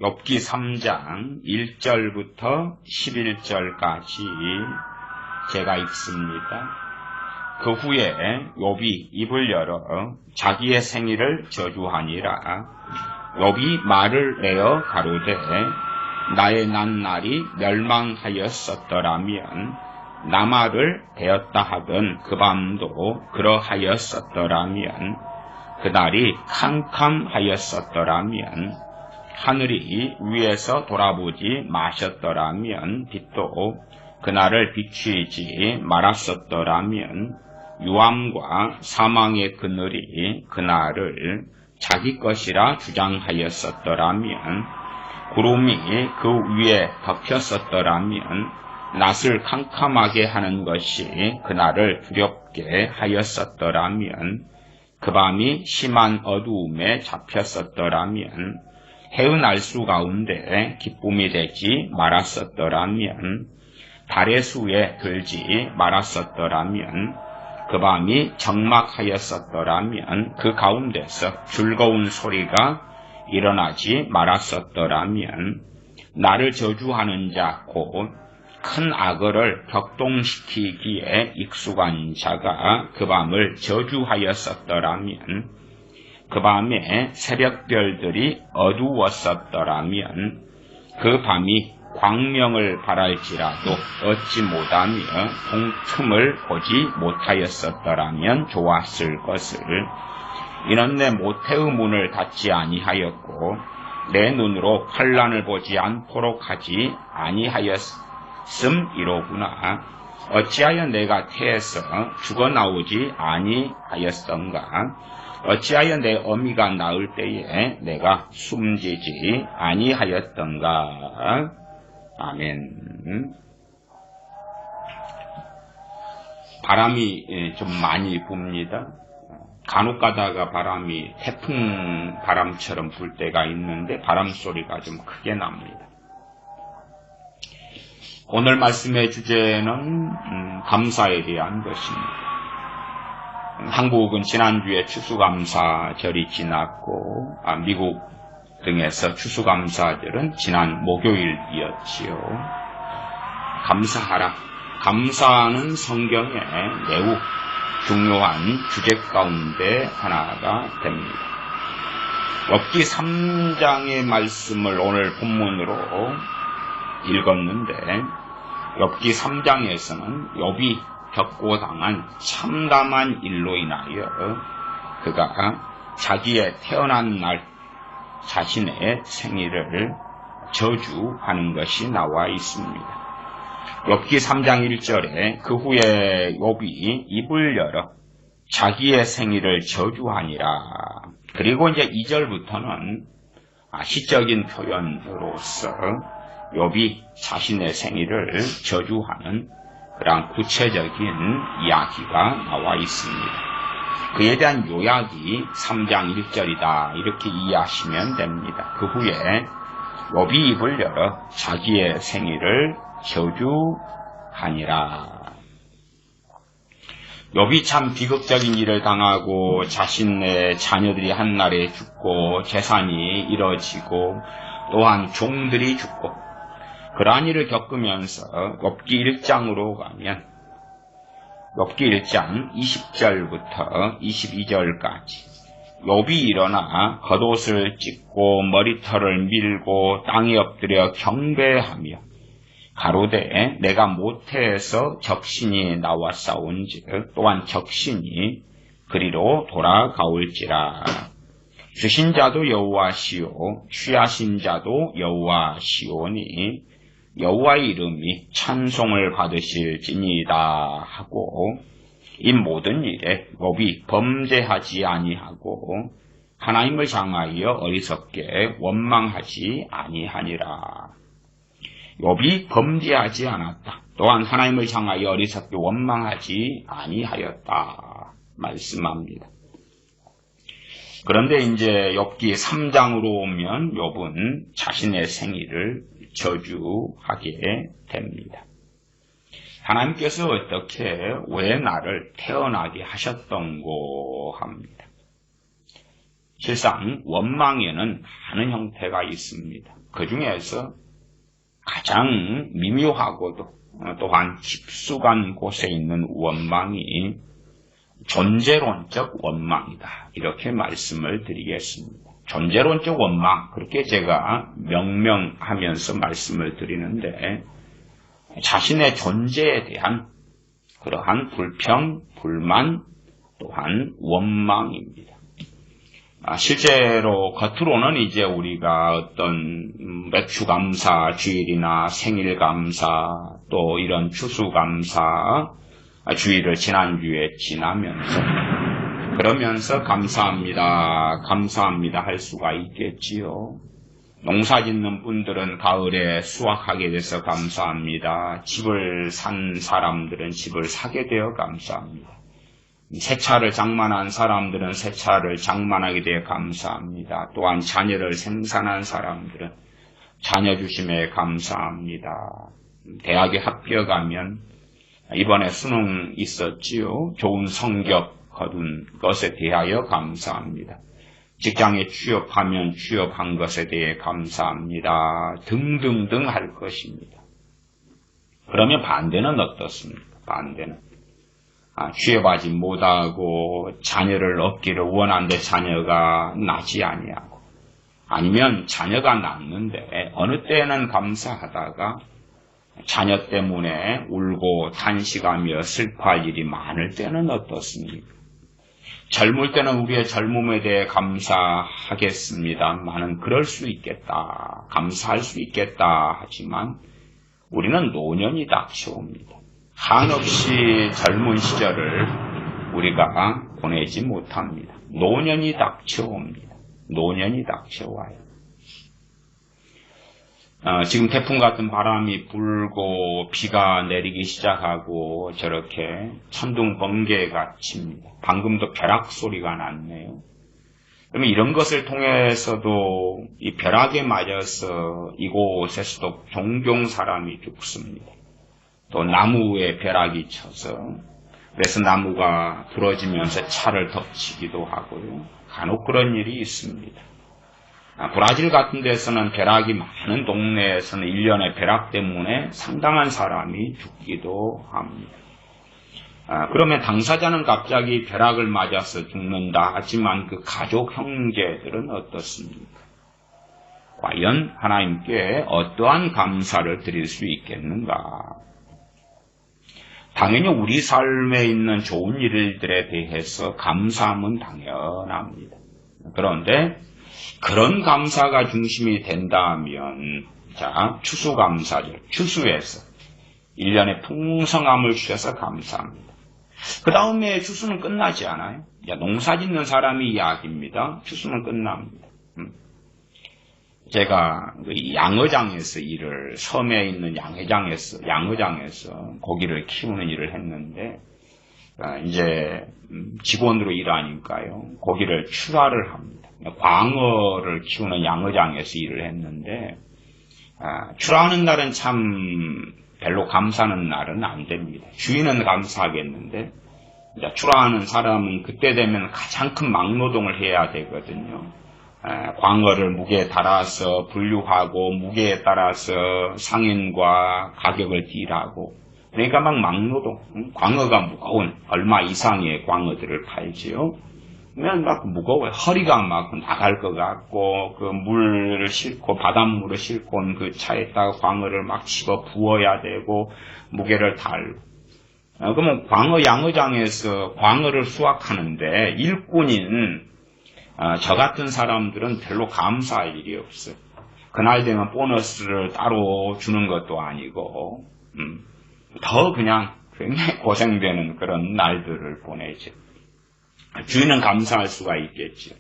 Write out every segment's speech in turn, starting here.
욥기 3장 1절부터 11절까지 제가 읽습니다. 그 후에 욥이 입을 열어 자기의 생일을 저주하니라. 욥이 말을 내어 가로되 나의 난 날이 멸망하였었더라면 나말을 베었다 하던 그 밤도 그러하였었더라면 그날이 캄캄하였었더라면 하늘이 위에서 돌아보지 마셨더라면 빛도 그날을 비추지 말았었더라면 유암과 사망의 그늘이 그날을 자기 것이라 주장하였었더라면 구름이 그 위에 덮였었더라면 낯을 캄캄하게 하는 것이 그날을 두렵게 하였었더라면 그 밤이 심한 어두움에 잡혔었더라면 해의 날수 가운데 기쁨이 되지 말았었더라면 달의 수에 들지 말았었더라면 그 밤이 적막하였었더라면 그 가운데서 즐거운 소리가 일어나지 말았었더라면 나를 저주하는 자 곧 큰 악어를 격동시키기에 익숙한 자가 그 밤을 저주하였었더라면 그 밤에 새벽별들이 어두웠었더라면 그 밤이 광명을 바랄지라도 얻지 못하며 동틈을 보지 못하였었더라면 좋았을 것을. 이는 내 모태의 문을 닫지 아니하였고 내 눈으로 환난을 보지 않도록 하지 아니하였음이로구나. 어찌하여 내가 태에서 죽어나오지 아니하였던가. 어찌하여 내 어미가 낳을 때에 내가 숨지지 아니하였던가. 아멘. 바람이 좀 많이 붑니다. 간혹 가다가 바람이 태풍 바람처럼 불 때가 있는데 바람 소리가 좀 크게 납니다. 오늘 말씀의 주제는 감사에 대한 것입니다. 한국은 지난주에 추수감사절이 지났고 미국 등에서 추수감사절은 지난 목요일이었지요. 감사하라. 감사는 성경에 매우 중요한 주제 가운데 하나가 됩니다. 욥기 3장의 말씀을 오늘 본문으로 읽었는데 욥기 3장에서는 욥이 겪고 당한 참담한 일로 인하여 그가 자기의 태어난 날 자신의 생일을 저주하는 것이 나와 있습니다. 욥기 3장 1절에 그 후에 욥이 입을 열어 자기의 생일을 저주하니라. 그리고 이제 2절부터는 시적인 표현으로서 욥이 자신의 생일을 저주하는 그런 구체적인 이야기가 나와 있습니다. 그에 대한 요약이 3장 1절이다 이렇게 이해하시면 됩니다. 그 후에 욥이 입을 열어 자기의 생일을 저주하니라. 욥이 참 비극적인 일을 당하고 자신의 자녀들이 한날에 죽고 재산이 잃어지고 또한 종들이 죽고 그러한 일을 겪으면서 욥기 1장으로 가면 욥기 1장 20절부터 22절까지 욥이 일어나 겉옷을 찢고 머리털을 밀고 땅에 엎드려 경배하며 가로되 내가 모태에서 적신이 나와 싸운즉 또한 적신이 그리로 돌아가올지라. 주신 자도 여호와시오 취하신 자도 여호와시오니 여호와의 이름이 찬송을 받으실지니이다 하고 이 모든 일에 욥이 범죄하지 아니하고 하나님을 향하여 어리석게 원망하지 아니하니라. 욥이 범죄하지 않았다. 또한 하나님을 향하여 어리석게 원망하지 아니하였다 말씀합니다. 그런데 이제 욥기 3장으로 오면 욥은 자신의 생일을 저주하게 됩니다. 하나님께서 어떻게 왜 나를 태어나게 하셨던고 합니다. 실상 원망에는 많은 형태가 있습니다. 그 중에서 가장 미묘하고도 또한 깊숙한 곳에 있는 원망이 존재론적 원망이다. 이렇게 말씀을 드리겠습니다. 존재론적 원망, 그렇게 제가 명명하면서 말씀을 드리는데 자신의 존재에 대한 그러한 불평, 불만, 또한 원망입니다. 실제로 겉으로는 이제 우리가 어떤 매추감사, 주일이나 생일감사, 또 이런 추수감사, 주일을 지난주에 지나면서 그러면서 감사합니다, 감사합니다 할 수가 있겠지요. 농사 짓는 분들은 가을에 수확하게 돼서 감사합니다. 집을 산 사람들은 집을 사게 되어 감사합니다. 새 차를 장만한 사람들은 새 차를 장만하게 되어 감사합니다. 또한 자녀를 생산한 사람들은 자녀 주심에 감사합니다. 대학에 합격하면 이번에 수능 있었지요. 좋은 성적 거둔 것에 대하여 감사합니다. 직장에 취업하면 취업한 것에 대해 감사합니다. 등등등 할 것입니다. 그러면 반대는 어떻습니까? 반대는 취업하지 못하고 자녀를 얻기를 원하는데 자녀가 나지 아니하고, 아니면 자녀가 낳는데 어느 때는 감사하다가 자녀 때문에 울고 탄식하며 슬퍼할 일이 많을 때는 어떻습니까? 젊을 때는 우리의 젊음에 대해 감사하겠습니다만은 그럴 수 있겠다, 감사할 수 있겠다 하지만 우리는 노년이 닥쳐옵니다. 한없이 젊은 시절을 우리가 보내지 못합니다. 노년이 닥쳐옵니다. 노년이 닥쳐와요. 지금 태풍 같은 바람이 불고 비가 내리기 시작하고 저렇게 천둥 번개가 칩니다. 방금도 벼락 소리가 났네요. 그러면 이런 것을 통해서도 이 벼락에 맞아서 이곳에서도 종종 사람이 죽습니다. 또 나무에 벼락이 쳐서 그래서 나무가 부러지면서 차를 덮치기도 하고요. 간혹 그런 일이 있습니다. 브라질 같은 데서는 벼락이 많은 동네에서는 1년에 벼락 때문에 상당한 사람이 죽기도 합니다. 그러면 당사자는 갑자기 벼락을 맞아서 죽는다 하지만 그 가족 형제들은 어떻습니까? 과연 하나님께 어떠한 감사를 드릴 수 있겠는가? 당연히 우리 삶에 있는 좋은 일들에 대해서 감사함은 당연합니다. 그런데 그런 감사가 중심이 된다면, 자, 추수감사절, 추수에서 1년의 풍성함을 주셔서 감사합니다. 그 다음에 추수는 끝나지 않아요. 농사 짓는 사람이 이야기입니다. 추수는 끝납니다. 제가 양어장에서 일을, 섬에 있는 양어장에서 고기를 키우는 일을 했는데, 이제 직원으로 일하니까요, 고기를 출하를 합니다. 광어를 키우는 양어장에서 일을 했는데, 출하하는 날은 참 별로 감사하는 날은 안 됩니다. 주인은 감사하겠는데, 출하하는 사람은 그때 되면 가장 큰 막노동을 해야 되거든요. 광어를 무게에 달아서 분류하고 무게에 따라서 상인과 가격을 딜하고, 그러니까 막 막노동, 광어가 무거운 얼마 이상의 광어들을 팔지요. 그러면 막 무거워요. 허리가 막 나갈 것 같고, 그 물을 싣고 바닷물을 싣고 온 그 차에다가 광어를 막 집어 부어야 되고 무게를 달고. 그러면 광어 양어장에서 광어를 수확하는데 일꾼인 저 같은 사람들은 별로 감사할 일이 없어요. 그날 되면 보너스를 따로 주는 것도 아니고, 더 그냥 굉장히 고생되는 그런 날들을 보내죠. 주인은 감사할 수가 있겠죠.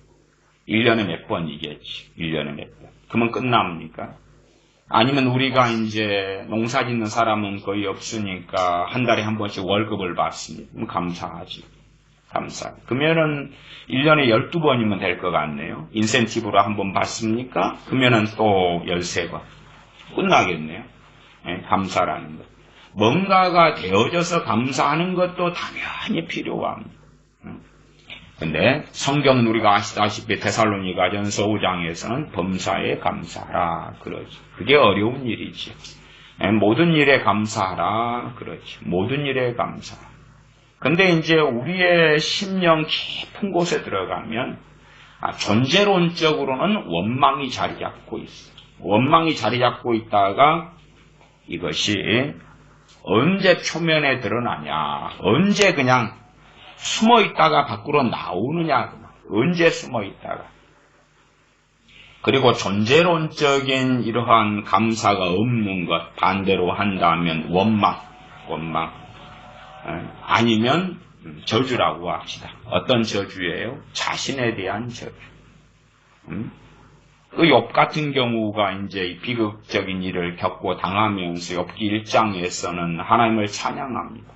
1년에 몇 번이겠지. 1년에 몇 번. 그러면 끝납니까? 아니면 우리가 이제 농사 짓는 사람은 거의 없으니까 한 달에 한 번씩 월급을 받습니다. 그럼 감사하지. 감사. 그러면은 1년에 12번이면 될 것 같네요. 인센티브로 한 번 받습니까? 그러면은 또 13번. 끝나겠네요. 네, 감사라는 것. 뭔가가 되어져서 감사하는 것도 당연히 필요합니다. 근데 성경은 우리가 아시다시피 데살로니가전서 5장에서는 범사에 감사하라 그러지. 그게 어려운 일이지. 모든 일에 감사하라 그러지. 모든 일에 감사하라. 근데 이제 우리의 심령 깊은 곳에 들어가면 존재론적으로는 원망이 자리 잡고 있어. 원망이 자리 잡고 있다가 이것이 언제 표면에 드러나냐, 언제 그냥 숨어 있다가 밖으로 나오느냐, 언제 숨어 있다가. 그리고 존재론적인 이러한 감사가 없는 것, 반대로 한다면 원망. 아니면 저주라고 합시다. 어떤 저주예요? 자신에 대한 저주. 그 욥 같은 경우가 이제 비극적인 일을 겪고 당하면서 욥기 1장에서는 하나님을 찬양합니다.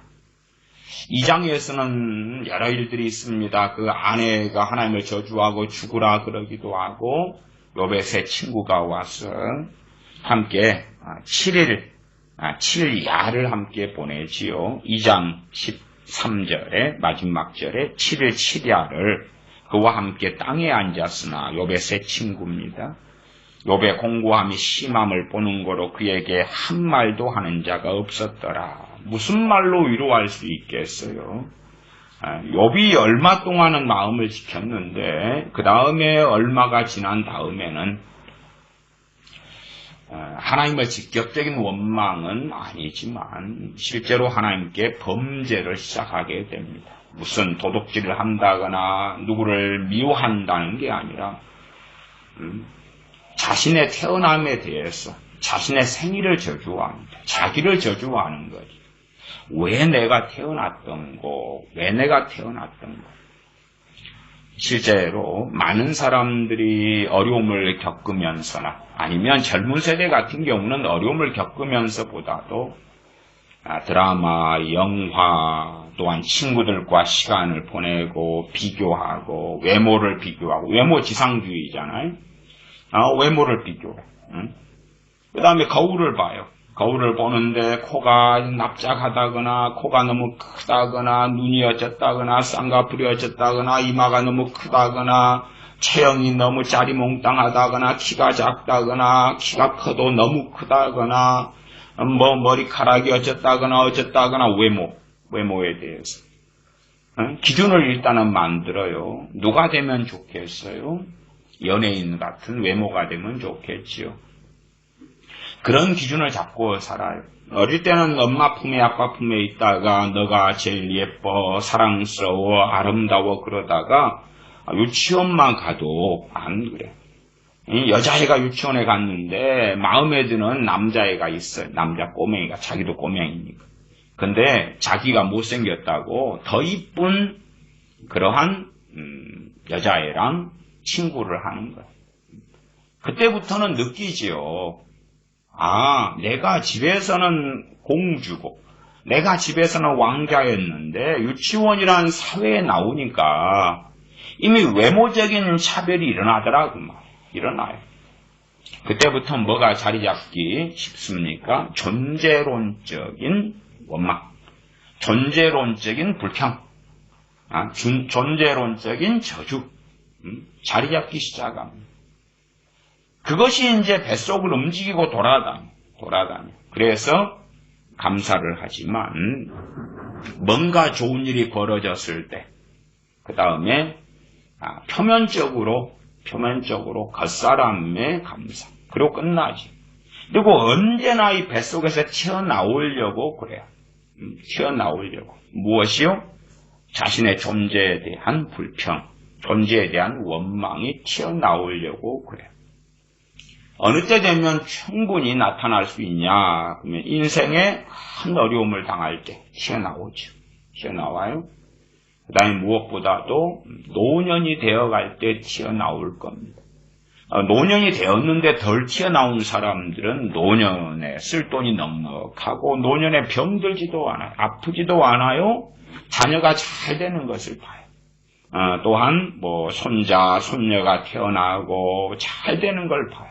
2장에서는 여러 일들이 있습니다. 그 아내가 하나님을 저주하고 죽으라 그러기도 하고 욥의 세 친구가 와서 함께 7야를 함께 보내지요. 2장 13절에 마지막 절에 7일 7야를 그와 함께 땅에 앉았으나 욥의 세 친구입니다. 욥의 공고함이 심함을 보는 거로 그에게 한 말도 하는 자가 없었더라. 무슨 말로 위로할 수 있겠어요? 욥이 얼마 동안은 마음을 지켰는데 그 다음에 얼마가 지난 다음에는 하나님의 직접적인 원망은 아니지만 실제로 하나님께 범죄를 시작하게 됩니다. 무슨 도둑질을 한다거나 누구를 미워한다는 게 아니라 자신의 태어남에 대해서 자신의 생일을 저주합니다. 자기를 저주하는 거지. 왜 내가 태어났던 거, 왜 내가 태어났던 거. 실제로 많은 사람들이 어려움을 겪으면서나 아니면 젊은 세대 같은 경우는 어려움을 겪으면서보다도 드라마, 영화, 또한 친구들과 시간을 보내고 비교하고 외모를 비교하고 외모 지상주의잖아요. 외모를 비교해. 그 다음에 거울을 봐요. 거울을 보는데 코가 납작하다거나 코가 너무 크다거나 눈이 어졌다거나 쌍꺼풀이 어졌다거나 이마가 너무 크다거나 체형이 너무 짜리몽땅하다거나 키가 작다거나 키가 커도 너무 크다거나 머리카락이 어졌다거나 외모에 대해서 기준을 일단은 만들어요. 누가 되면 좋겠어요? 연예인 같은 외모가 되면 좋겠지요. 그런 기준을 잡고 살아요. 어릴 때는 엄마 품에 아빠 품에 있다가 너가 제일 예뻐, 사랑스러워, 아름다워 그러다가 유치원만 가도 안 그래. 여자애가 유치원에 갔는데 마음에 드는 남자애가 있어요. 남자 꼬맹이가. 자기도 꼬맹이니까. 근데 자기가 못생겼다고 더 이쁜 그러한 여자애랑 친구를 하는 거예요. 그때부터는 느끼지요. 내가 집에서는 공주고 내가 집에서는 왕자였는데 유치원이라는 사회에 나오니까 이미 외모적인 차별이 일어나요. 그때부터 뭐가 자리 잡기 쉽습니까? 존재론적인 원망, 존재론적인 불평, 존재론적인 저주, 자리 잡기 시작합니다. 그것이 이제 뱃속을 움직이고 돌아다녀. 그래서 감사를 하지만 뭔가 좋은 일이 벌어졌을 때, 그 다음에 표면적으로 겉사람의 감사. 그리고 끝나지. 그리고 언제나 이 뱃속에서 튀어나오려고 그래요. 튀어나오려고. 무엇이요? 자신의 존재에 대한 불평, 존재에 대한 원망이 튀어나오려고 그래요. 어느 때 되면 충분히 나타날 수 있냐? 그러면 인생에 큰 어려움을 당할 때 튀어나오죠. 튀어나와요. 그 다음에 무엇보다도 노년이 되어갈 때 튀어나올 겁니다. 노년이 되었는데 덜 튀어나온 사람들은 노년에 쓸 돈이 넉넉하고 노년에 병들지도 않아요. 아프지도 않아요. 자녀가 잘 되는 것을 봐요. 또한 손자, 손녀가 태어나고 잘 되는 걸 봐요.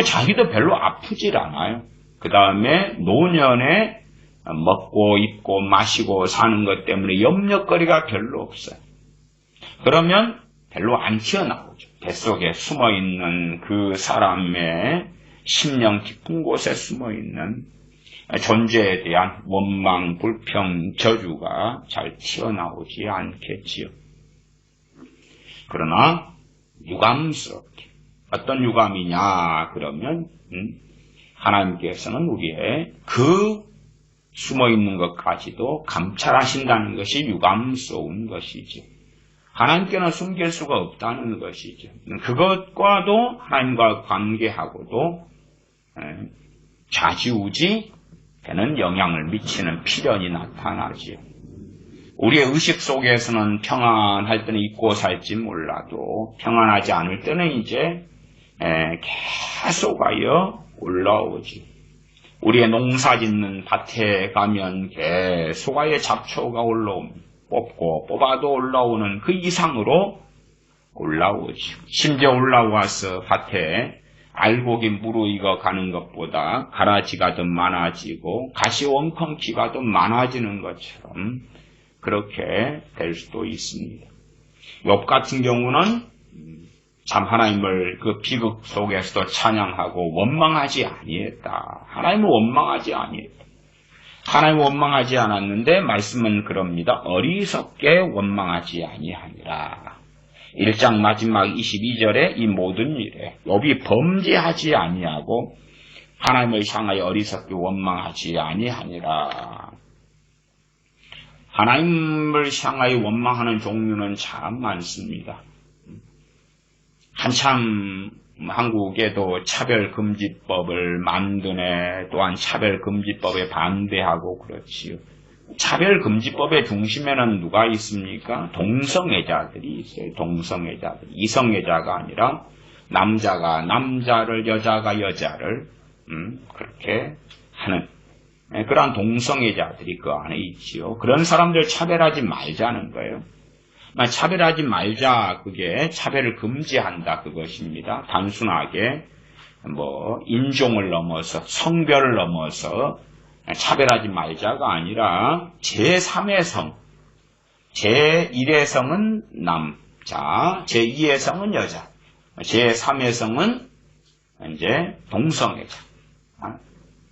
자기도 별로 아프질 않아요. 그 다음에 노년에 먹고 입고 마시고 사는 것 때문에 염려거리가 별로 없어요. 그러면 별로 안 튀어나오죠. 뱃속에 숨어있는 그 사람의 심령 깊은 곳에 숨어있는 존재에 대한 원망, 불평, 저주가 잘 튀어나오지 않겠지요. 그러나 유감스럽게 어떤 유감이냐 그러면 하나님께서는 우리의 그 숨어있는 것까지도 감찰하신다는 것이 유감스러운 것이죠. 하나님께는 숨길 수가 없다는 것이죠. 그것과도 하나님과 관계하고도 좌지우지 되는 영향을 미치는 필연이 나타나지요. 우리의 의식 속에서는 평안할 때는 잊고 살지 몰라도 평안하지 않을 때는 이제 계속하여 올라오지. 우리의 농사 짓는 밭에 가면 계속하여 잡초가 올라옵니다. 뽑고 뽑아도 올라오는 그 이상으로 올라오죠. 심지어 올라와서 밭에 알곡이 무르익어 가는 것보다 가라지가 더 많아지고 가시원컹기가 더 많아지는 것처럼 그렇게 될 수도 있습니다. 욥 같은 경우는 참 하나님을 그 비극 속에서도 찬양하고 원망하지 아니했다. 하나님을 원망하지 아니했다. 하나님을 원망하지 않았는데 말씀은 그럽니다. 어리석게 원망하지 아니하니라. 1장 마지막 22절에 이 모든 일에 욥이 범죄하지 아니하고 하나님을 향하여 어리석게 원망하지 아니하니라. 하나님을 향하여 원망하는 종류는 참 많습니다. 한참 한국에도 차별금지법을 만드네 또한 차별금지법에 반대하고 그렇지요. 차별금지법의 중심에는 누가 있습니까? 동성애자들이 있어요. 동성애자들. 이성애자가 아니라 남자가 남자를 여자가 여자를 그렇게 하는 그러한 동성애자들이 그 안에 있지요. 그런 사람들 차별하지 말자는 거예요. 차별하지 말자, 그게 차별을 금지한다 그것입니다. 단순하게 인종을 넘어서 성별을 넘어서 차별하지 말자가 아니라 제3의 성, 제1의 성은 남자, 제2의 성은 여자, 제3의 성은 이제 동성애자.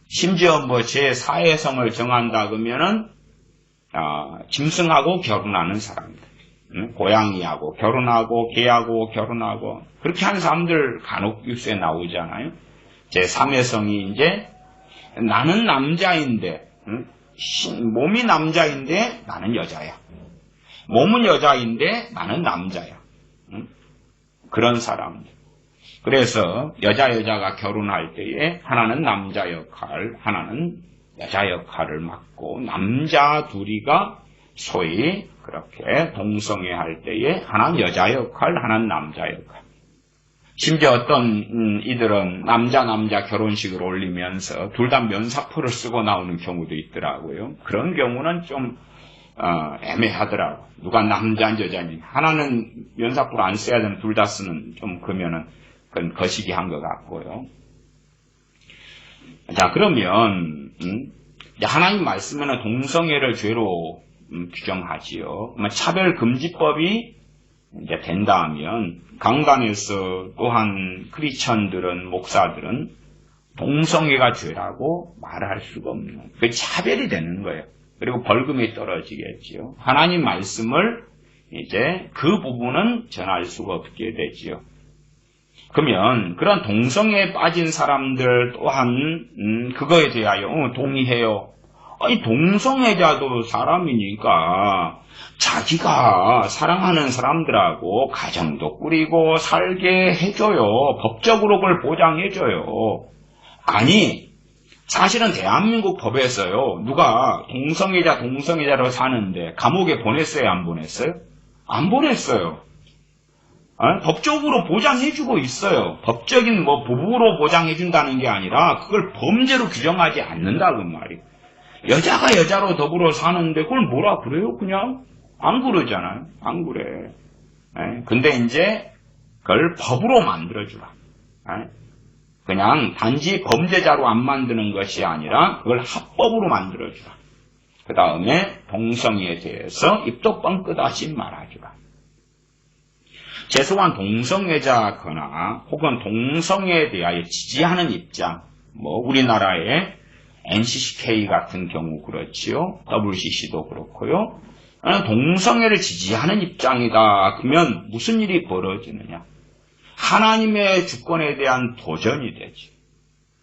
심지어 제4의 성을 정한다 그러면은 짐승하고 결혼하는 사람들. 고양이하고 결혼하고 개하고 결혼하고 그렇게 하는 사람들 간혹 뉴스에 나오잖아요. 제3의 성이 이제 나는 남자인데 몸이 남자인데 나는 여자야. 몸은 여자인데 나는 남자야. 그런 사람들. 그래서 여자가 결혼할 때에 하나는 남자 역할, 하나는 여자 역할을 맡고 남자 둘이가 소위 그렇게 동성애할 때에 하나는 여자 역할, 하나는 남자 역할. 심지어 어떤 이들은 남자 결혼식을 올리면서 둘 다 면사포를 쓰고 나오는 경우도 있더라고요. 그런 경우는 좀 애매하더라고요. 누가 남자인지 여자인지. 하나는 면사포를 안 써야 되는 둘 다 쓰는 좀 그러면은 그건 거시기한 것 같고요. 자, 그러면 하나님 말씀에는 동성애를 죄로 규정하지요. 차별금지법이 이제 된다 하면 강단에서 또한 크리스천들은 목사들은 동성애가 죄라고 말할 수가 없는 그 차별이 되는 거예요. 그리고 벌금이 떨어지겠지요. 하나님 말씀을 이제 그 부분은 전할 수가 없게 되지요. 그러면 그런 동성애에 빠진 사람들 또한 그거에 대하여 동의해요. 아니 동성애자도 사람이니까 자기가 사랑하는 사람들하고 가정도 꾸리고 살게 해줘요. 법적으로 그걸 보장해줘요. 아니 사실은 대한민국 법에서요. 누가 동성애자로 사는데 감옥에 보냈어요? 안 보냈어요? 안 보냈어요. 법적으로 보장해주고 있어요. 법적인 부부로 보장해준다는 게 아니라 그걸 범죄로 규정하지 않는다 그 말이에요. 여자가 여자로 더불어 사는데 그걸 뭐라 그래요? 그냥 안 그러잖아요. 안 그래. 근데 이제 그걸 법으로 만들어주라. 그냥 단지 범죄자로 안 만드는 것이 아니라 그걸 합법으로 만들어주라. 그 다음에 동성애에 대해서 입도 뻥끗하지 말아주라. 최소한 동성애자거나 혹은 동성애에 대하여 지지하는 입장, 우리나라의 NCCK 같은 경우 그렇지요. WCC도 그렇고요. 동성애를 지지하는 입장이다. 그러면 무슨 일이 벌어지느냐? 하나님의 주권에 대한 도전이 되죠.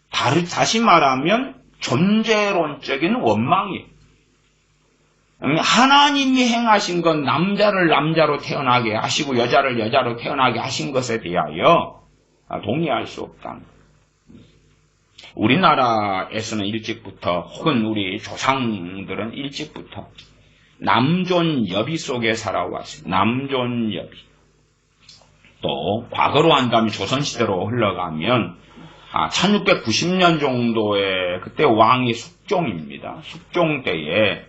다시 말하면 존재론적인 원망이에요. 하나님이 행하신 건 남자를 남자로 태어나게 하시고 여자를 여자로 태어나게 하신 것에 대하여 동의할 수 없다. 우리나라에서는 일찍부터 혹은 우리 조상들은 일찍부터 남존여비 속에 살아왔어요. 남존여비. 또 과거로 한다면 조선시대로 흘러가면 1690년 정도에 그때 왕이 숙종입니다. 숙종 때에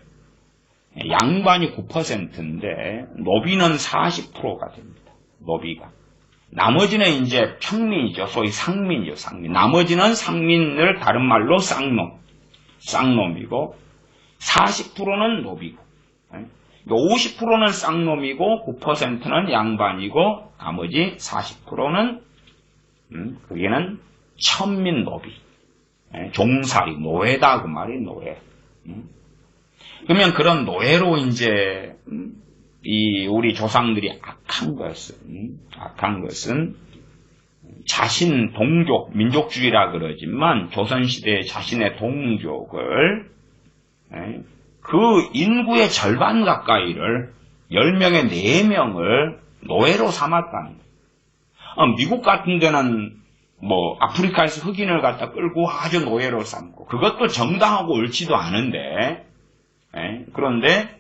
양반이 9%인데 노비는 40%가 됩니다. 노비가. 나머지는 이제 평민이죠. 소위 상민이죠. 상민. 나머지는 상민을 다른 말로 쌍놈이고 40%는 노비고 50%는 쌍놈이고 9%는 양반이고 나머지 40%는 그게는 천민 노비. 종살이 노예다 그 말이 노예. 그러면 그런 노예로 이제 우리 조상들이 악한 것은 자신 동족, 민족주의라 그러지만 조선시대에 자신의 동족을 그 인구의 절반 가까이를 10명에 4명을 노예로 삼았다는 거예요. 미국 같은 데는 아프리카에서 흑인을 갖다 끌고 아주 노예로 삼고 그것도 정당하고 옳지도 않은데 그런데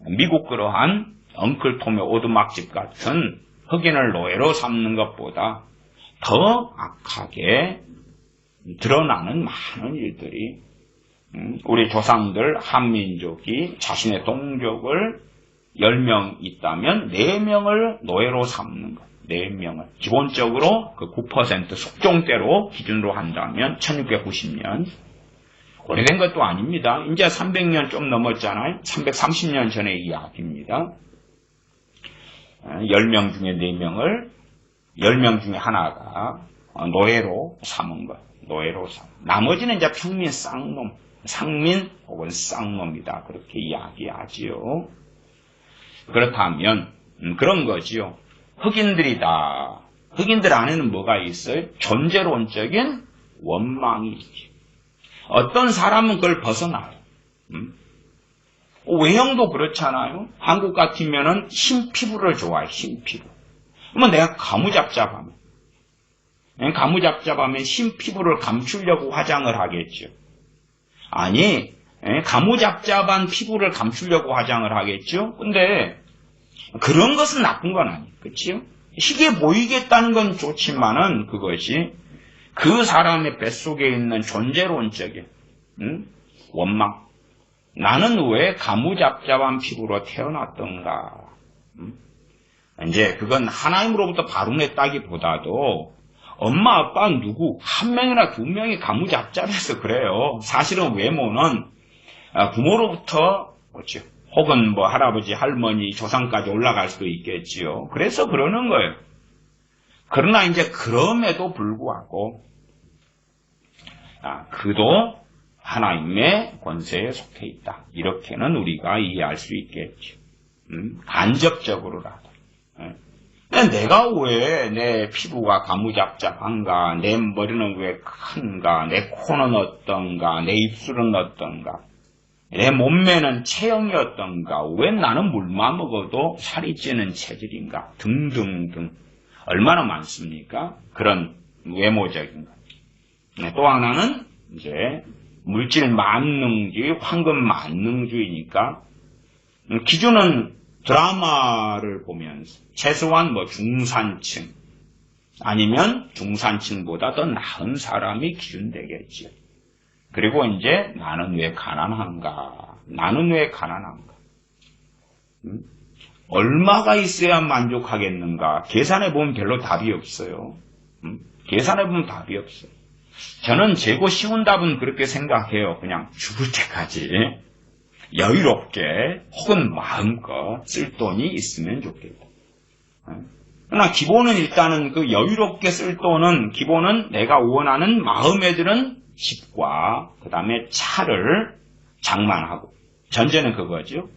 미국 그러한 엉클톰의 오두막집 같은 흑인을 노예로 삼는 것보다 더 악하게 드러나는 많은 일들이 우리 조상들 한민족이 자신의 동족을 10명 있다면 4명을 노예로 삼는 것. 4명을. 기본적으로 그 9% 숙종대로 기준으로 한다면 1690년. 오래된 것도 아닙니다. 이제 300년 좀 넘었잖아요. 330년 전의 이야기입니다. 10명 중에 4명을 10명 중에 하나가 노예로 삼은 것. 노예로 삼. 나머지는 이제 평민 쌍놈, 상민 혹은 쌍놈이다. 그렇게 이야기하지요. 그렇다면 그런 거지요. 흑인들이다. 흑인들 안에는 뭐가 있어요? 존재론적인 원망이 있죠. 어떤 사람은 그걸 벗어나요. 외형도 그렇잖아요. 한국 같으면은 흰 피부를 좋아해. 흰 피부. 그러면 내가 가무잡잡하면 흰 피부를 감추려고 화장을 하겠죠. 아니, 가무잡잡한 피부를 감추려고 화장을 하겠죠. 근데 그런 것은 나쁜 건 아니에요. 그렇죠? 희게 보이겠다는 건 좋지만은 그것이 그 사람의 뱃속에 있는 존재론적인 원망. 나는 왜 가무잡잡한 피부로 태어났던가. 이제 그건 하나님으로부터 발언했다기보다도 엄마 아빠 누구 한 명이나 두 명이 가무잡잡해서 그래요. 사실은 외모는 부모로부터 그렇죠. 혹은 할아버지, 할머니, 조상까지 올라갈 수도 있겠지요. 그래서 그러는 거예요. 그러나 이제 그럼에도 불구하고 그도 하나님의 권세에 속해 있다. 이렇게는 우리가 이해할 수 있겠죠. 간접적으로라도. 내가 왜 내 피부가 가무잡잡한가, 내 머리는 왜 큰가, 내 코는 어떤가, 내 입술은 어떤가, 내 몸매는 체형이 어떤가, 왜 나는 물만 먹어도 살이 찌는 체질인가, 등등등. 얼마나 많습니까? 그런 외모적인 것. 또 하나는 이제 물질 만능주의, 황금 만능주의니까 기준은 드라마를 보면서 최소한 중산층 아니면 중산층보다 더 나은 사람이 기준되겠죠. 그리고 이제 나는 왜 가난한가? 나는 왜 가난한가? 얼마가 있어야 만족하겠는가? 계산해 보면 별로 답이 없어요. 계산해 보면 답이 없어요. 저는 재고 쉬운 답은 그렇게 생각해요. 그냥 죽을 때까지 여유롭게 혹은 마음껏 쓸 돈이 있으면 좋겠다. 그러나 기본은 일단은 그 여유롭게 쓸 돈은 기본은 내가 원하는 마음에 드는 집과 그 다음에 차를 장만하고, 전제는 그거죠.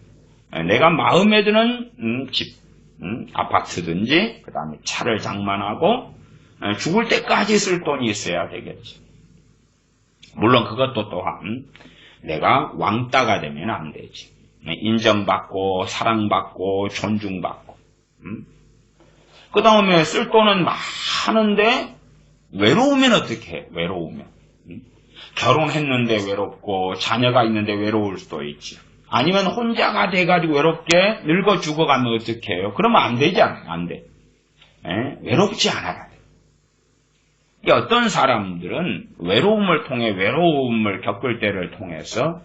내가 마음에 드는 집, 아파트든지 그 다음에 차를 장만하고 죽을 때까지 쓸 돈이 있어야 되겠죠. 물론 그것도 또한 내가 왕따가 되면 안 되지. 인정받고 사랑받고 존중받고. 그 다음에 쓸 돈은 많은데 외로우면 어떻게 해? 외로우면. 결혼했는데 외롭고 자녀가 있는데 외로울 수도 있지. 아니면 혼자가 돼가지고 외롭게 늙어 죽어가면 어떻게 해요? 그러면 안 되잖아요. 안 돼. 외롭지 않아야 돼. 어떤 사람들은 외로움을 통해 외로움을 겪을 때를 통해서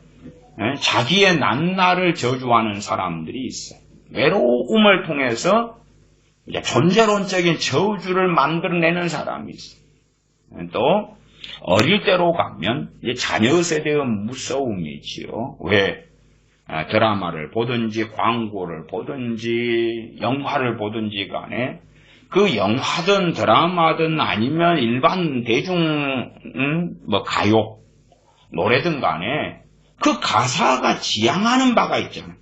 자기의 낱날을 저주하는 사람들이 있어요. 외로움을 통해서 이제 존재론적인 저주를 만들어내는 사람이 있어요. 또 어릴 때로 가면 이제 자녀 세대의 무서움이지요. 왜 드라마를 보든지 광고를 보든지 영화를 보든지 간에 그 영화든 드라마든 아니면 일반 대중 가요 노래든 간에 그 가사가 지향하는 바가 있잖아요.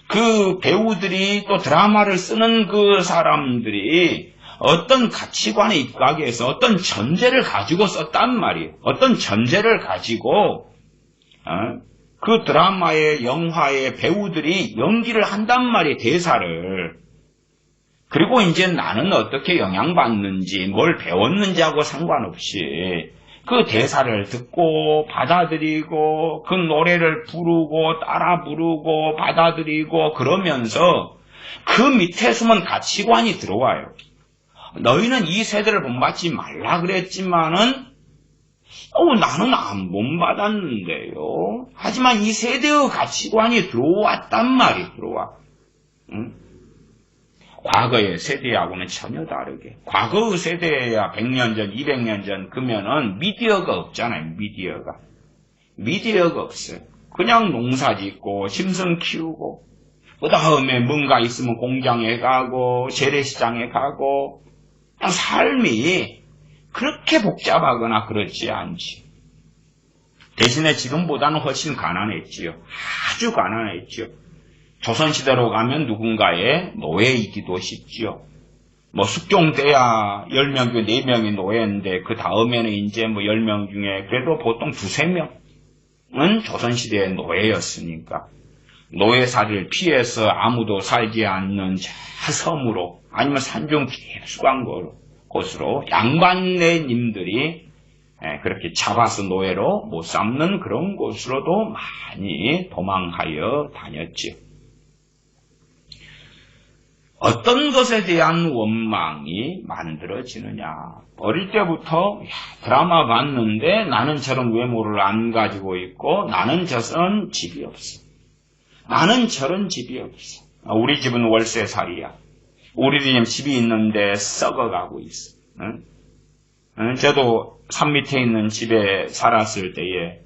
그 배우들이 또 드라마를 쓰는 그 사람들이 어떤 가치관에 입각해서 어떤 전제를 가지고 썼단 말이에요. 어떤 전제를 가지고 그 드라마의 영화의 배우들이 연기를 한단 말이에요. 대사를. 그리고 이제 나는 어떻게 영향받는지 뭘 배웠는지 하고 상관없이 그 대사를 듣고 받아들이고 그 노래를 부르고 따라 부르고 받아들이고 그러면서 그 밑에 숨은 가치관이 들어와요. 너희는 이 세대를 본받지 말라 그랬지만은 나는 안 본받았는데요. 하지만 이 세대의 가치관이 들어왔단 말이 들어와. 과거의 세대하고는 전혀 다르게. 과거의 세대야 100년 전, 200년 전 그러면은 미디어가 없잖아요. 미디어가 없어요. 그냥 농사 짓고 짐승 키우고 그 다음에 뭔가 있으면 공장에 가고 재래시장에 가고 그냥 삶이 그렇게 복잡하거나 그렇지 않지. 대신에 지금보다는 훨씬 가난했지요. 아주 가난했지요. 조선시대로 가면 누군가의 노예이기도 쉽지요. 숙종 때야 10명 중에 4명이 노예인데 그 다음에는 이제 10명 중에 그래도 보통 2~3명은 조선시대의 노예였으니까 노예살이를 피해서 아무도 살지 않는 저 섬으로 아니면 산중 깊숙한 곳으로 양반네님들이 그렇게 잡아서 노예로 못 삼는 그런 곳으로도 많이 도망하여 다녔지요. 어떤 것에 대한 원망이 만들어지느냐. 어릴 때부터 드라마 봤는데 나는 저런 외모를 안 가지고 있고 나는 저런 집이 없어. 나는 저런 집이 없어. 우리 집은 월세살이야. 우리 집이 있는데 썩어가고 있어. 저도 산 밑에 있는 집에 살았을 때에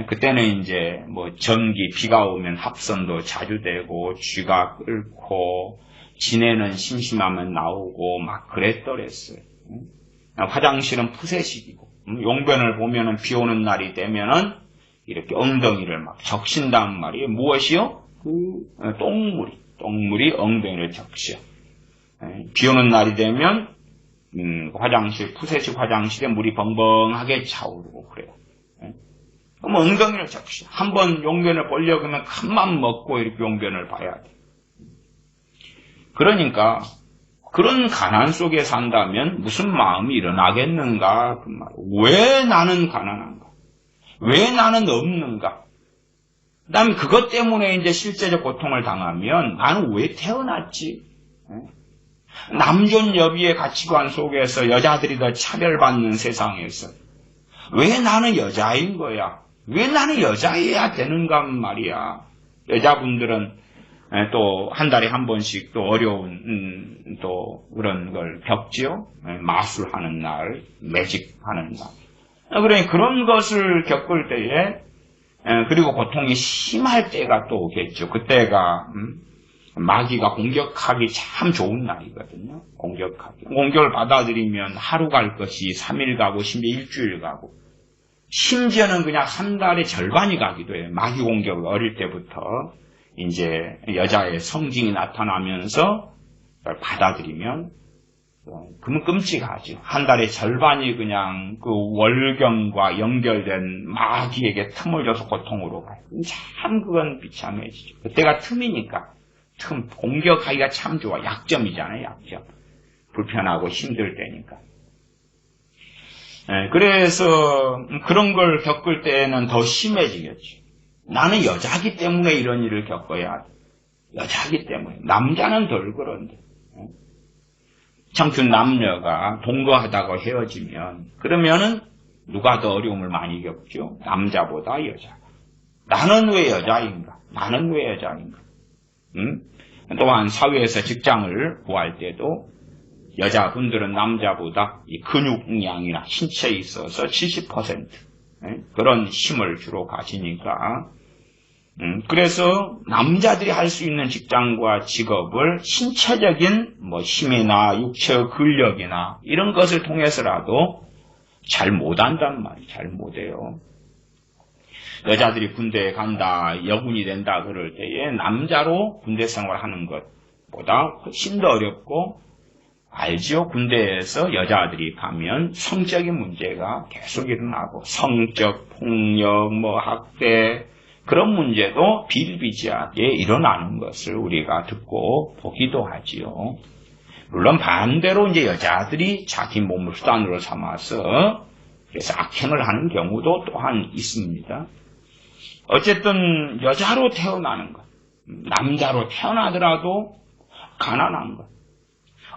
그때는 이제 전기 비가 오면 합선도 자주 되고 쥐가 끓고 지내는 심심하면 나오고 막 그랬더랬어요. 화장실은 푸세식이고 용변을 보면은 비 오는 날이 되면은 이렇게 엉덩이를 막 적신단 말이에요. 무엇이요? 똥물이 엉덩이를 적셔. 비 오는 날이 되면 푸세식 화장실에 물이 벙벙하게 차오르고 그래요. 그럼 엉덩이를 적셔. 한번 용변을 보려고 하면 큰맘 먹고 이렇게 용변을 봐야 돼. 그러니까 그런 가난 속에 산다면 무슨 마음이 일어나겠는가? 그 말. 왜 나는 가난한가? 왜 나는 없는가? 그 다음에 그것 때문에 이제 실제적 고통을 당하면 나는 왜 태어났지? 남존 여비의 가치관 속에서 여자들이 더 차별받는 세상에서 왜 나는 여자인 거야? 왜 나는 여자여야 되는가 말이야. 여자분들은 또 한 달에 한 번씩 또 어려운 또 그런 걸 겪지요. 마술하는 날, 매직하는 날. 그러니 그런 것을 겪을 때에 그리고 고통이 심할 때가 또 오겠죠. 그때가 마귀가 공격하기 참 좋은 날이거든요. 공격을 받아들이면 하루 갈 것이 3일 가고 심지어 일주일 가고 심지어는 그냥 한 달의 절반이 가기도 해요. 마귀 공격을 어릴 때부터 이제 여자의 성징이 나타나면서 그걸 받아들이면 그러면 끔찍하죠. 한 달의 절반이 그냥 그 월경과 연결된 마귀에게 틈을 줘서 고통으로 가요. 참 그건 비참해지죠. 그때가 틈이니까. 공격하기가 참 좋아. 약점이잖아요, 약점. 불편하고 힘들 때니까. 그래서 그런 걸 겪을 때는 더 심해지겠죠. 나는 여자기 때문에 이런 일을 겪어야 돼. 여자기 때문에. 남자는 덜 그런데. 청춘 남녀가 동거하다가 헤어지면 그러면은 누가 더 어려움을 많이 겪죠? 남자보다 여자. 나는 왜 여자인가? 또한 사회에서 직장을 구할 때도 여자분들은 남자보다 이 근육량이나 신체에 있어서 70% 그런 힘을 주로 가지니까 그래서 남자들이 할 수 있는 직장과 직업을 신체적인 힘이나 육체 근력이나 이런 것을 통해서라도 잘 못한단 말이에요. 잘 못해요. 여자들이 군대에 간다, 여군이 된다 그럴 때에 남자로 군대 생활하는 것보다 훨씬 더 어렵고 알죠? 군대에서 여자들이 가면 성적인 문제가 계속 일어나고 성적 폭력, 학대 그런 문제도 비일비재하게 일어나는 것을 우리가 듣고 보기도 하지요. 물론 반대로 이제 여자들이 자기 몸을 수단으로 삼아서 그래서 악행을 하는 경우도 또한 있습니다. 어쨌든 여자로 태어나는 것, 남자로 태어나더라도 가난한 것.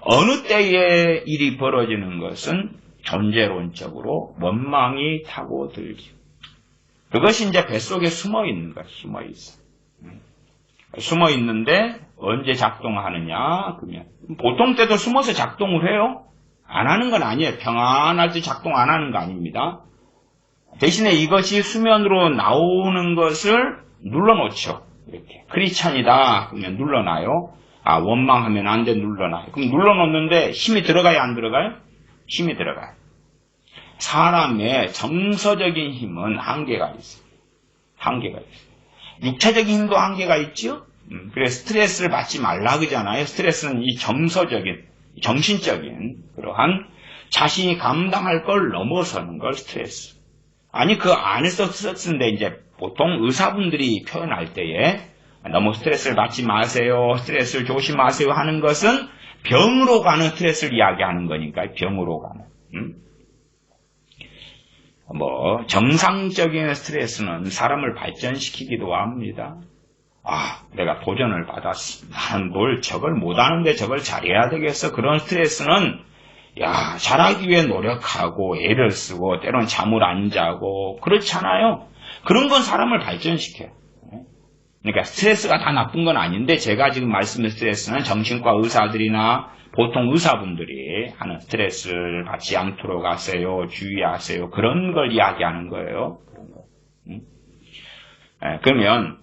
어느 때에 일이 벌어지는 것은 존재론적으로 원망이 타고 들죠. 그것이 이제 뱃속에 숨어 있는 것, 숨어 있는데 언제 작동하느냐? 그러면 보통 때도 숨어서 작동을 해요. 안 하는 건 아니에요. 평안할 때 작동 안 하는 거 아닙니다. 대신에 이것이 수면으로 나오는 것을 눌러놓죠. 이렇게 크리스찬이다 그러면 눌러놔요. 원망하면 안 돼 눌러놔요. 그럼 눌러놓는데 힘이 들어가요, 안 들어가요? 힘이 들어가요. 사람의 정서적인 힘은 한계가 있어요. 육체적인 힘도 한계가 있죠. 그래서 스트레스를 받지 말라 그러잖아요. 스트레스는 이 정서적인, 정신적인 그러한 자신이 감당할 걸 넘어서는 걸 스트레스. 아니 그 안에서 스트레스인데 이제 보통 의사분들이 표현할 때에 너무 스트레스를 받지 마세요, 스트레스를 조심하세요 하는 것은 병으로 가는 스트레스를 이야기하는 거니까 병으로 가는. 정상적인 스트레스는 사람을 발전시키기도 합니다. 내가 도전을 받았어. 나는 저걸 못하는데 저걸 잘해야 되겠어. 그런 스트레스는 잘하기 위해 노력하고 애를 쓰고 때론 잠을 안 자고 그렇잖아요. 그런 건 사람을 발전시켜요. 그러니까 스트레스가 다 나쁜 건 아닌데 제가 지금 말씀드린 스트레스는 정신과 의사들이나 보통 의사분들이 하는 스트레스를 받지 않도록 하세요. 주의하세요. 그런 걸 이야기하는 거예요. 그러면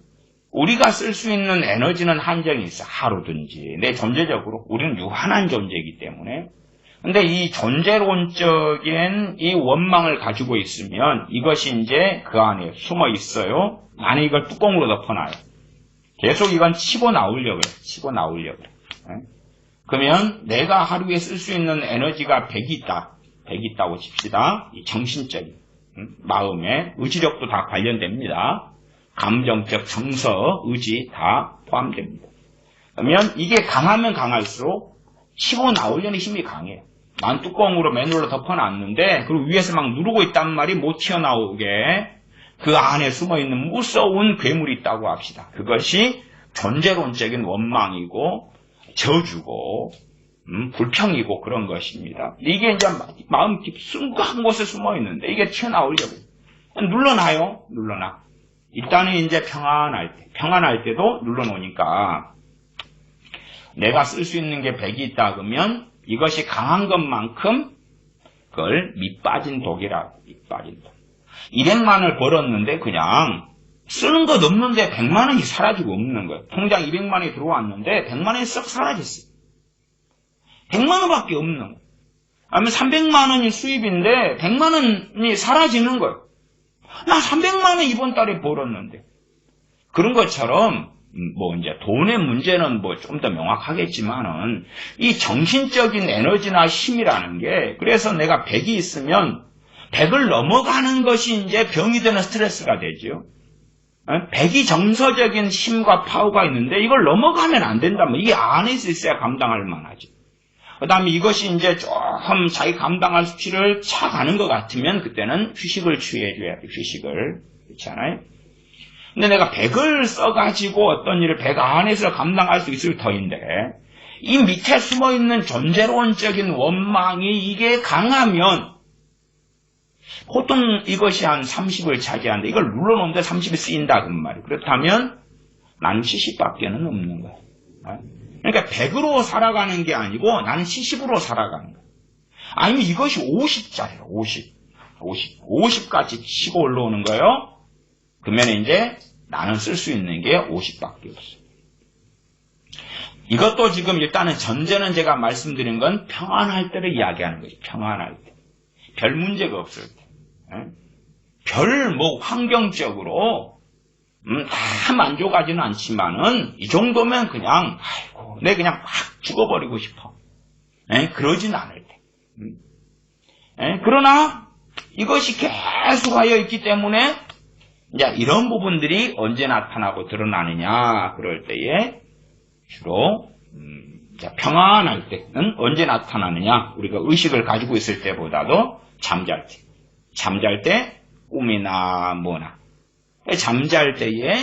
우리가 쓸 수 있는 에너지는 한정이 있어. 하루든지. 내 존재적으로 우리는 유한한 존재이기 때문에. 근데 이 존재론적인 이 원망을 가지고 있으면 이것이 이제 그 안에 숨어 있어요. 나는 이걸 뚜껑으로 덮어놔요. 계속 이건 치고 나오려고 해요. 그러면 내가 하루에 쓸 수 있는 에너지가 100이 있다고 칩시다. 이 정신적인, 마음의 의지력도 다 관련됩니다. 감정적, 정서, 의지 다 포함됩니다. 그러면 이게 강하면 강할수록 치고 나오려는 힘이 강해요. 난 뚜껑으로 맨홀로 덮어놨는데 그리고 위에서 막 누르고 있단 말이 못 튀어나오게 그 안에 숨어있는 무서운 괴물이 있다고 합시다. 그것이 존재론적인 원망이고 저주고 불평이고 그런 것입니다. 이게 이제 마음 깊숙한 곳에 숨어있는데 이게 튀어나오려고 눌러놔요. 일단은 이제 평안할 때도 눌러놓으니까 내가 쓸 수 있는 게 100이 있다 그러면 이것이 강한 것만큼 그걸 밑빠진 독이라고. 200만을 벌었는데 그냥 쓰는 것 없는데 100만 원이 사라지고 없는 거예요. 통장 200만 원이 들어왔는데 100만 원이 썩 사라졌어요. 100만 원밖에 없는 거예요. 아니면 300만 원이 수입인데 100만 원이 사라지는 거예요. 나 300만 원 이번 달에 벌었는데. 그런 것처럼 이제 돈의 문제는 좀 더 명확하겠지만은 이 정신적인 에너지나 힘이라는 게, 그래서 내가 100이 있으면 100을 넘어가는 것이 이제 병이 되는 스트레스가 되죠. 100이 정서적인 힘과 파워가 있는데 이걸 넘어가면 안 된다면 이게 안에서 있어야 감당할 만하죠. 그 다음에 이것이 이제 조금 자기 감당할 수치를 차가는 것 같으면 그때는 휴식을 취해줘야 돼. 휴식을. 그렇지 않아요? 근데 내가 100을 써가지고 어떤 일을 100 안에서 감당할 수 있을 터인데 이 밑에 숨어있는 존재론적인 원망이 이게 강하면 보통 이것이 한 30을 차지하는데 이걸 눌러놓는데 30이 쓰인다 그 말이에요. 그렇다면 나는 70밖에는 없는 거예요. 그러니까 100으로 살아가는 게 아니고 나는 70으로 살아가는 거예요. 아니면 이것이 50짜리예요. 50까지 치고 올라오는 거예요. 그러면 이제 나는 쓸 수 있는 게 50밖에 없어요. 이것도 지금 일단은 전제는 제가 말씀드린 건 평안할 때를 이야기하는 거죠. 평안할 때. 별 문제가 없을 때. 별 환경적으로 다 만족하지는 않지만은 이 정도면 그냥 아이고 내 그냥 막 죽어버리고 싶어. 그러진 않을 때. 그러나 이것이 계속하여 있기 때문에 이제 이런 부분들이 언제 나타나고 드러나느냐 그럴 때에 주로 평안할 때는 언제 나타나느냐, 우리가 의식을 가지고 있을 때보다도 잠잘 때. 잠잘 때 꿈이나 뭐나. 잠잘 때에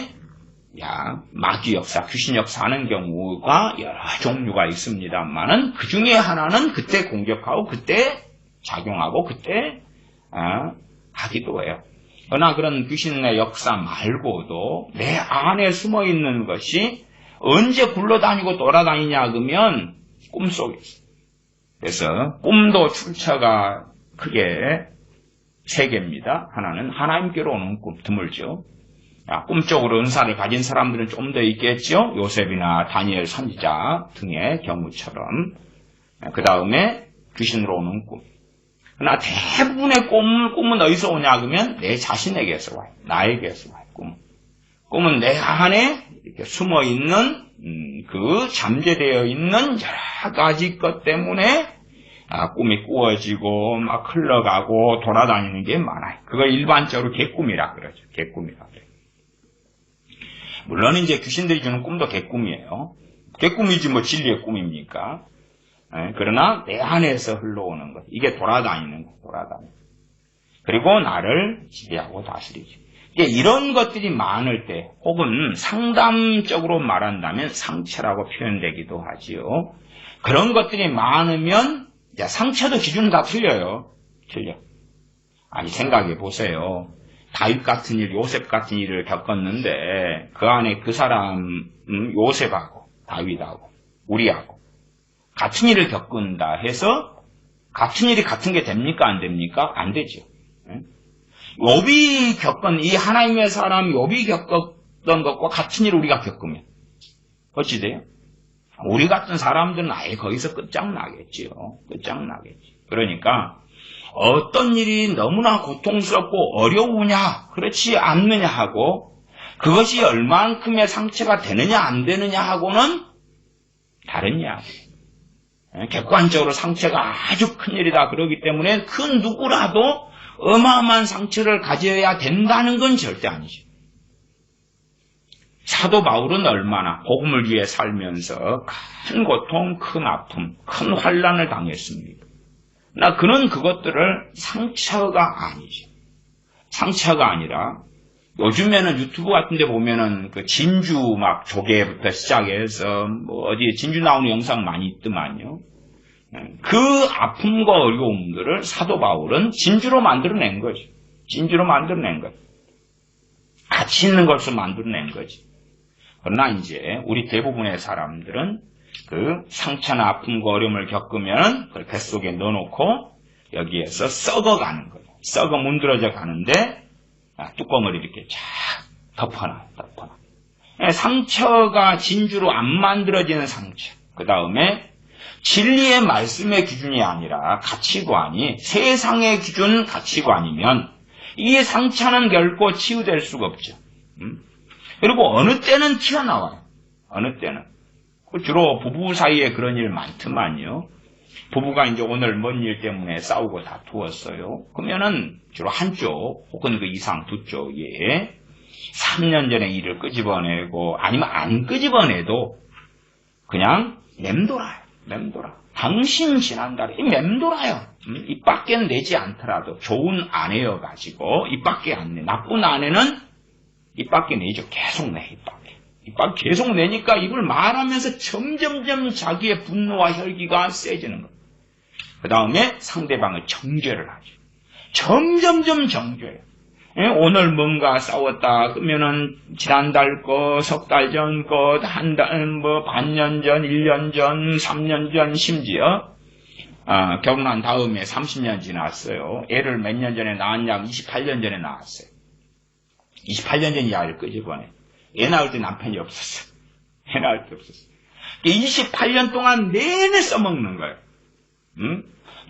마귀 역사, 귀신 역사 하는 경우가 여러 종류가 있습니다만은 그 중에 하나는 그때 공격하고 그때 작용하고 그때 하기도 해요. 그러나 그런 귀신의 역사 말고도 내 안에 숨어 있는 것이 언제 굴러다니고 돌아다니냐 그러면 꿈속에서. 그래서 꿈도 출처가 크게 세 개입니다. 하나는 하나님께로 오는 꿈, 드물죠. 꿈적으로 은사를 가진 사람들은 좀 더 있겠죠. 요셉이나 다니엘 선지자 등의 경우처럼. 그 다음에 귀신으로 오는 꿈. 그러나 대부분의 꿈은 어디서 오냐 그러면 내 자신에게서 와요. 나에게서 와요. 꿈은 내 안에 이렇게 숨어있는 그 잠재되어 있는 여러 가지 것 때문에 꿈이 꾸어지고 막 흘러가고 돌아다니는 게 많아요. 그걸 일반적으로 개꿈이라 그러죠. 개꿈이라 그래요. 물론 이제 귀신들이 주는 꿈도 개꿈이에요. 개꿈이지 진리의 꿈입니까? 그러나 내 안에서 흘러오는 것, 이게 돌아다니는 것, 그리고 나를 지배하고 다스리죠. 이런 것들이 많을 때, 혹은 상담적으로 말한다면 상처라고 표현되기도 하지요. 그런 것들이 많으면 상처도 기준은 다 틀려요. 틀려. 아니 생각해 보세요. 다윗 같은 일, 요셉 같은 일을 겪었는데 그 안에 그 사람 요셉하고 다윗하고 우리하고 같은 일을 겪는다 해서 같은 일이 같은 게 됩니까? 안 됩니까? 안 되죠. 욥이 겪은 이 하나님의 사람 욥이 겪었던 것과 같은 일을 우리가 겪으면 어찌 돼요? 우리 같은 사람들은 아예 거기서 끝장나겠지요. 끝장나겠지. 그러니까 어떤 일이 너무나 고통스럽고 어려우냐 그렇지 않느냐 하고 그것이 얼만큼의 상처가 되느냐 안 되느냐 하고는 다른 이야기. 객관적으로 상처가 아주 큰일이다 그러기 때문에 그 누구라도 어마어마한 상처를 가져야 된다는 건 절대 아니죠. 사도 바울은 얼마나 복음을 위해 살면서 큰 고통, 큰 아픔, 큰 환난을 당했습니다. 나 그는 그것들을 상처가 아니죠. 상처가 아니라 요즘에는 유튜브 같은 데 보면은 그 진주 막 조개부터 시작해서 어디 진주 나오는 영상 많이 있더만요. 그 아픔과 어려움들을 사도 바울은 진주로 만들어낸 거죠. 진주로 만들어낸 거죠. 가치 있는 것으로 만들어낸 거지. 그러나 이제 우리 대부분의 사람들은 그 상처나 아픔과 어려움을 겪으면 그걸 뱃속에 넣어놓고 여기에서 썩어가는 거예요. 썩어 문드러져 가는데 뚜껑을 이렇게 쫙 덮어놔. 상처가 진주로 안 만들어지는 상처. 그 다음에 진리의 말씀의 기준이 아니라 가치관이 세상의 기준 가치관이면 이 상처는 결코 치유될 수가 없죠. 그리고 어느 때는 튀어나와요. 어느 때는. 주로 부부 사이에 그런 일 많더만요. 부부가 이제 오늘 뭔 일 때문에 싸우고 다투었어요. 그러면은 주로 한쪽 혹은 그 이상 두 쪽에 3년 전의 일을 끄집어내고 아니면 안 끄집어내도 그냥 맴돌아요. 당신 지난달에 맴돌아요. 입 밖에는 내지 않더라도 좋은 아내여가지고 입 밖에 안 내. 나쁜 아내는 입 밖에 내죠. 계속 내. 입 밖에 계속 내니까 입을 말하면서 점점점 자기의 분노와 혈기가 세지는 거예요. 그 다음에 상대방을 정죄를 하죠. 점점점 정죄해요. 오늘 뭔가 싸웠다 그러면은 지난달 거, 석 달 전 거, 한 달, 반년 전, 1년 전, 3년 전, 심지어 결혼한 다음에 30년 지났어요. 애를 몇 년 전에 낳았냐면 28년 전에 낳았어요. 28년 전 이 아이를 끄집어내. 애 낳을 때 남편이 없었어. 28년 동안 내내 써먹는 거예요.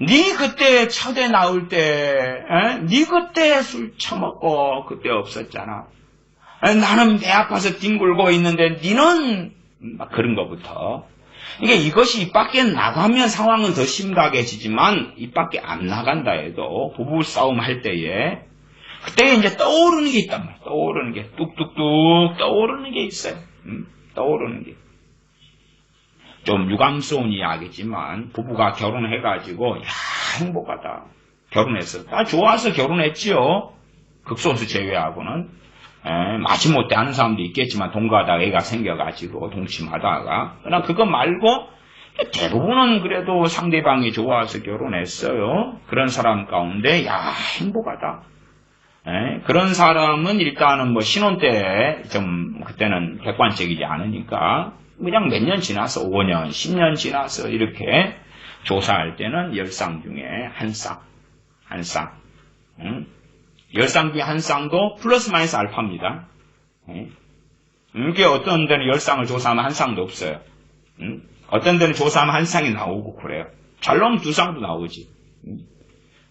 네 그때 첫애 낳을 때, 네 그때 술 처먹고 그때 없었잖아. 나는 배 아파서 뒹굴고 있는데 니는 막 그런 거부터. 그러니까 이것이 입 밖에 나가면 상황은 더 심각해지지만 입 밖에 안 나간다 해도 부부 싸움 할 때에 그때 이제 떠오르는 게 있단 말이야. 떠오르는 게 뚝뚝뚝 떠오르는 게 있어요. 떠오르는 게. 좀 유감스러운 이야기지만 부부가 결혼해가지고 야 행복하다. 결혼했어. 다 좋아서 결혼했지요. 극소수 제외하고는. 마지못해 하는 사람도 있겠지만 동거하다가 애가 생겨가지고 동침하다가. 그러나 그거 말고 대부분은 그래도 상대방이 좋아서 결혼했어요. 그런 사람 가운데 야 행복하다. 그런 사람은 일단은 신혼 때 좀 그때는 객관적이지 않으니까 그냥 몇 년 지나서 5년, 10년 지나서 이렇게 조사할 때는 10쌍 중에 한 쌍. 10쌍 중에 한 쌍도 플러스 마이너스 알파입니다. 이게 어떤 데는 10쌍을 조사하면 한 쌍도 없어요. 어떤 데는 조사하면 한 쌍이 나오고 그래요. 잘 나오면 2쌍도 나오지.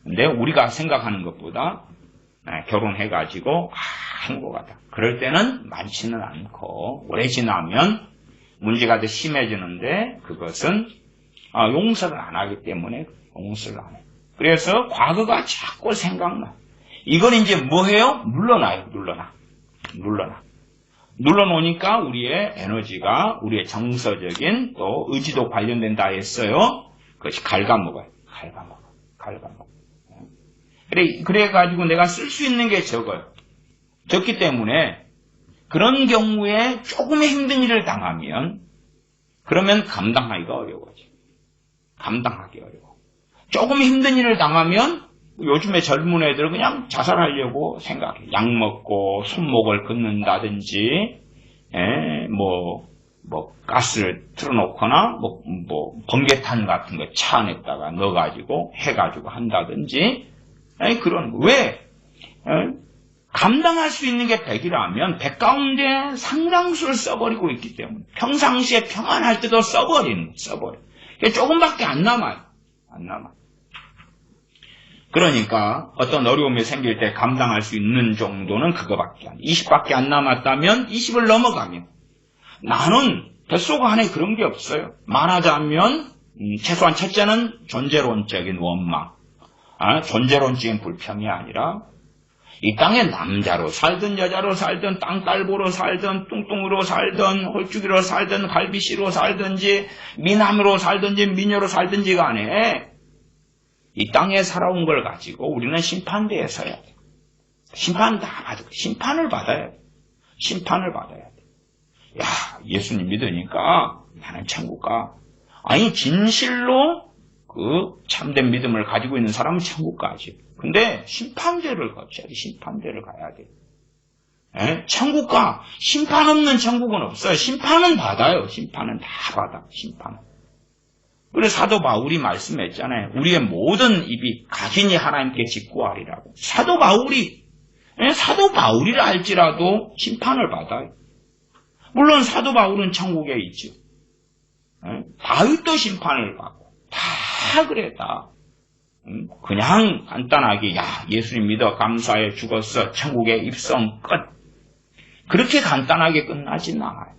근데 우리가 생각하는 것보다 결혼해가지고 행복하다. 그럴 때는 많지는 않고 오래 지나면 문제가 더 심해지는데 그것은 용서를 안 하기 때문에 용서를 안 해요. 그래서 과거가 자꾸 생각나. 이건 이제 뭐해요? 눌러놔요. 눌러놓으니까 우리의 에너지가 우리의 정서적인 또 의지도 관련된다 했어요. 그것이 갉아먹어요. 그래가지고 내가 쓸 수 있는 게 적어요. 적기 때문에 그런 경우에 조금의 힘든 일을 당하면 그러면 감당하기가 어려워져. 조금 힘든 일을 당하면 요즘에 젊은 애들은 그냥 자살하려고 생각해. 약 먹고 손목을 긋는다든지 가스를 틀어놓거나 번개탄 같은 거 차 안에다가 넣어가지고 해가지고 한다든지 그런 거. 왜? 감당할 수 있는 게 100이라면 100 가운데 상당수를 써버리고 있기 때문에 평상시에 평안할 때도 써버려. 조금밖에 안 남아요. 그러니까 어떤 어려움이 생길 때 감당할 수 있는 정도는 그거밖에 안 돼. 20밖에 안 남았다면 20을 넘어가면 나는 뱃속 안에 그런 게 없어요. 말하자면 최소한 첫째는 존재론적인 원망, 존재론적인 불평이 아니라 이 땅에 남자로 살든 여자로 살든 땅딸보로 살든 뚱뚱으로 살든 홀쭉이로 살든 갈비씨로 살든지 미남으로 살든지 미녀로 살든지 간에 이 땅에 살아온 걸 가지고 우리는 심판대에 서야 돼. 심판 다 받고 심판을 받아야 돼. 야, 예수님 믿으니까 나는 천국 가. 아니 진실로 그 참된 믿음을 가지고 있는 사람은 천국 가지. 근데 심판대를 거쳐야 돼. 심판대를 가야 돼. 천국 가. 심판 없는 천국은 없어요. 심판은 받아요. 심판은 다 받아. 심판은. 그래서 사도 바울이 말씀했잖아요. 우리의 모든 입이 각인이 하나님께 직구하리라고. 사도 바울이 사도 바울이라 할지라도 심판을 받아요. 물론 사도 바울은 천국에 있죠. 다윗도 심판을 받고 다 그래 다. 그냥 간단하게 예수님 믿어 감사해 죽었어 천국에 입성 끝. 그렇게 간단하게 끝나진 않아요.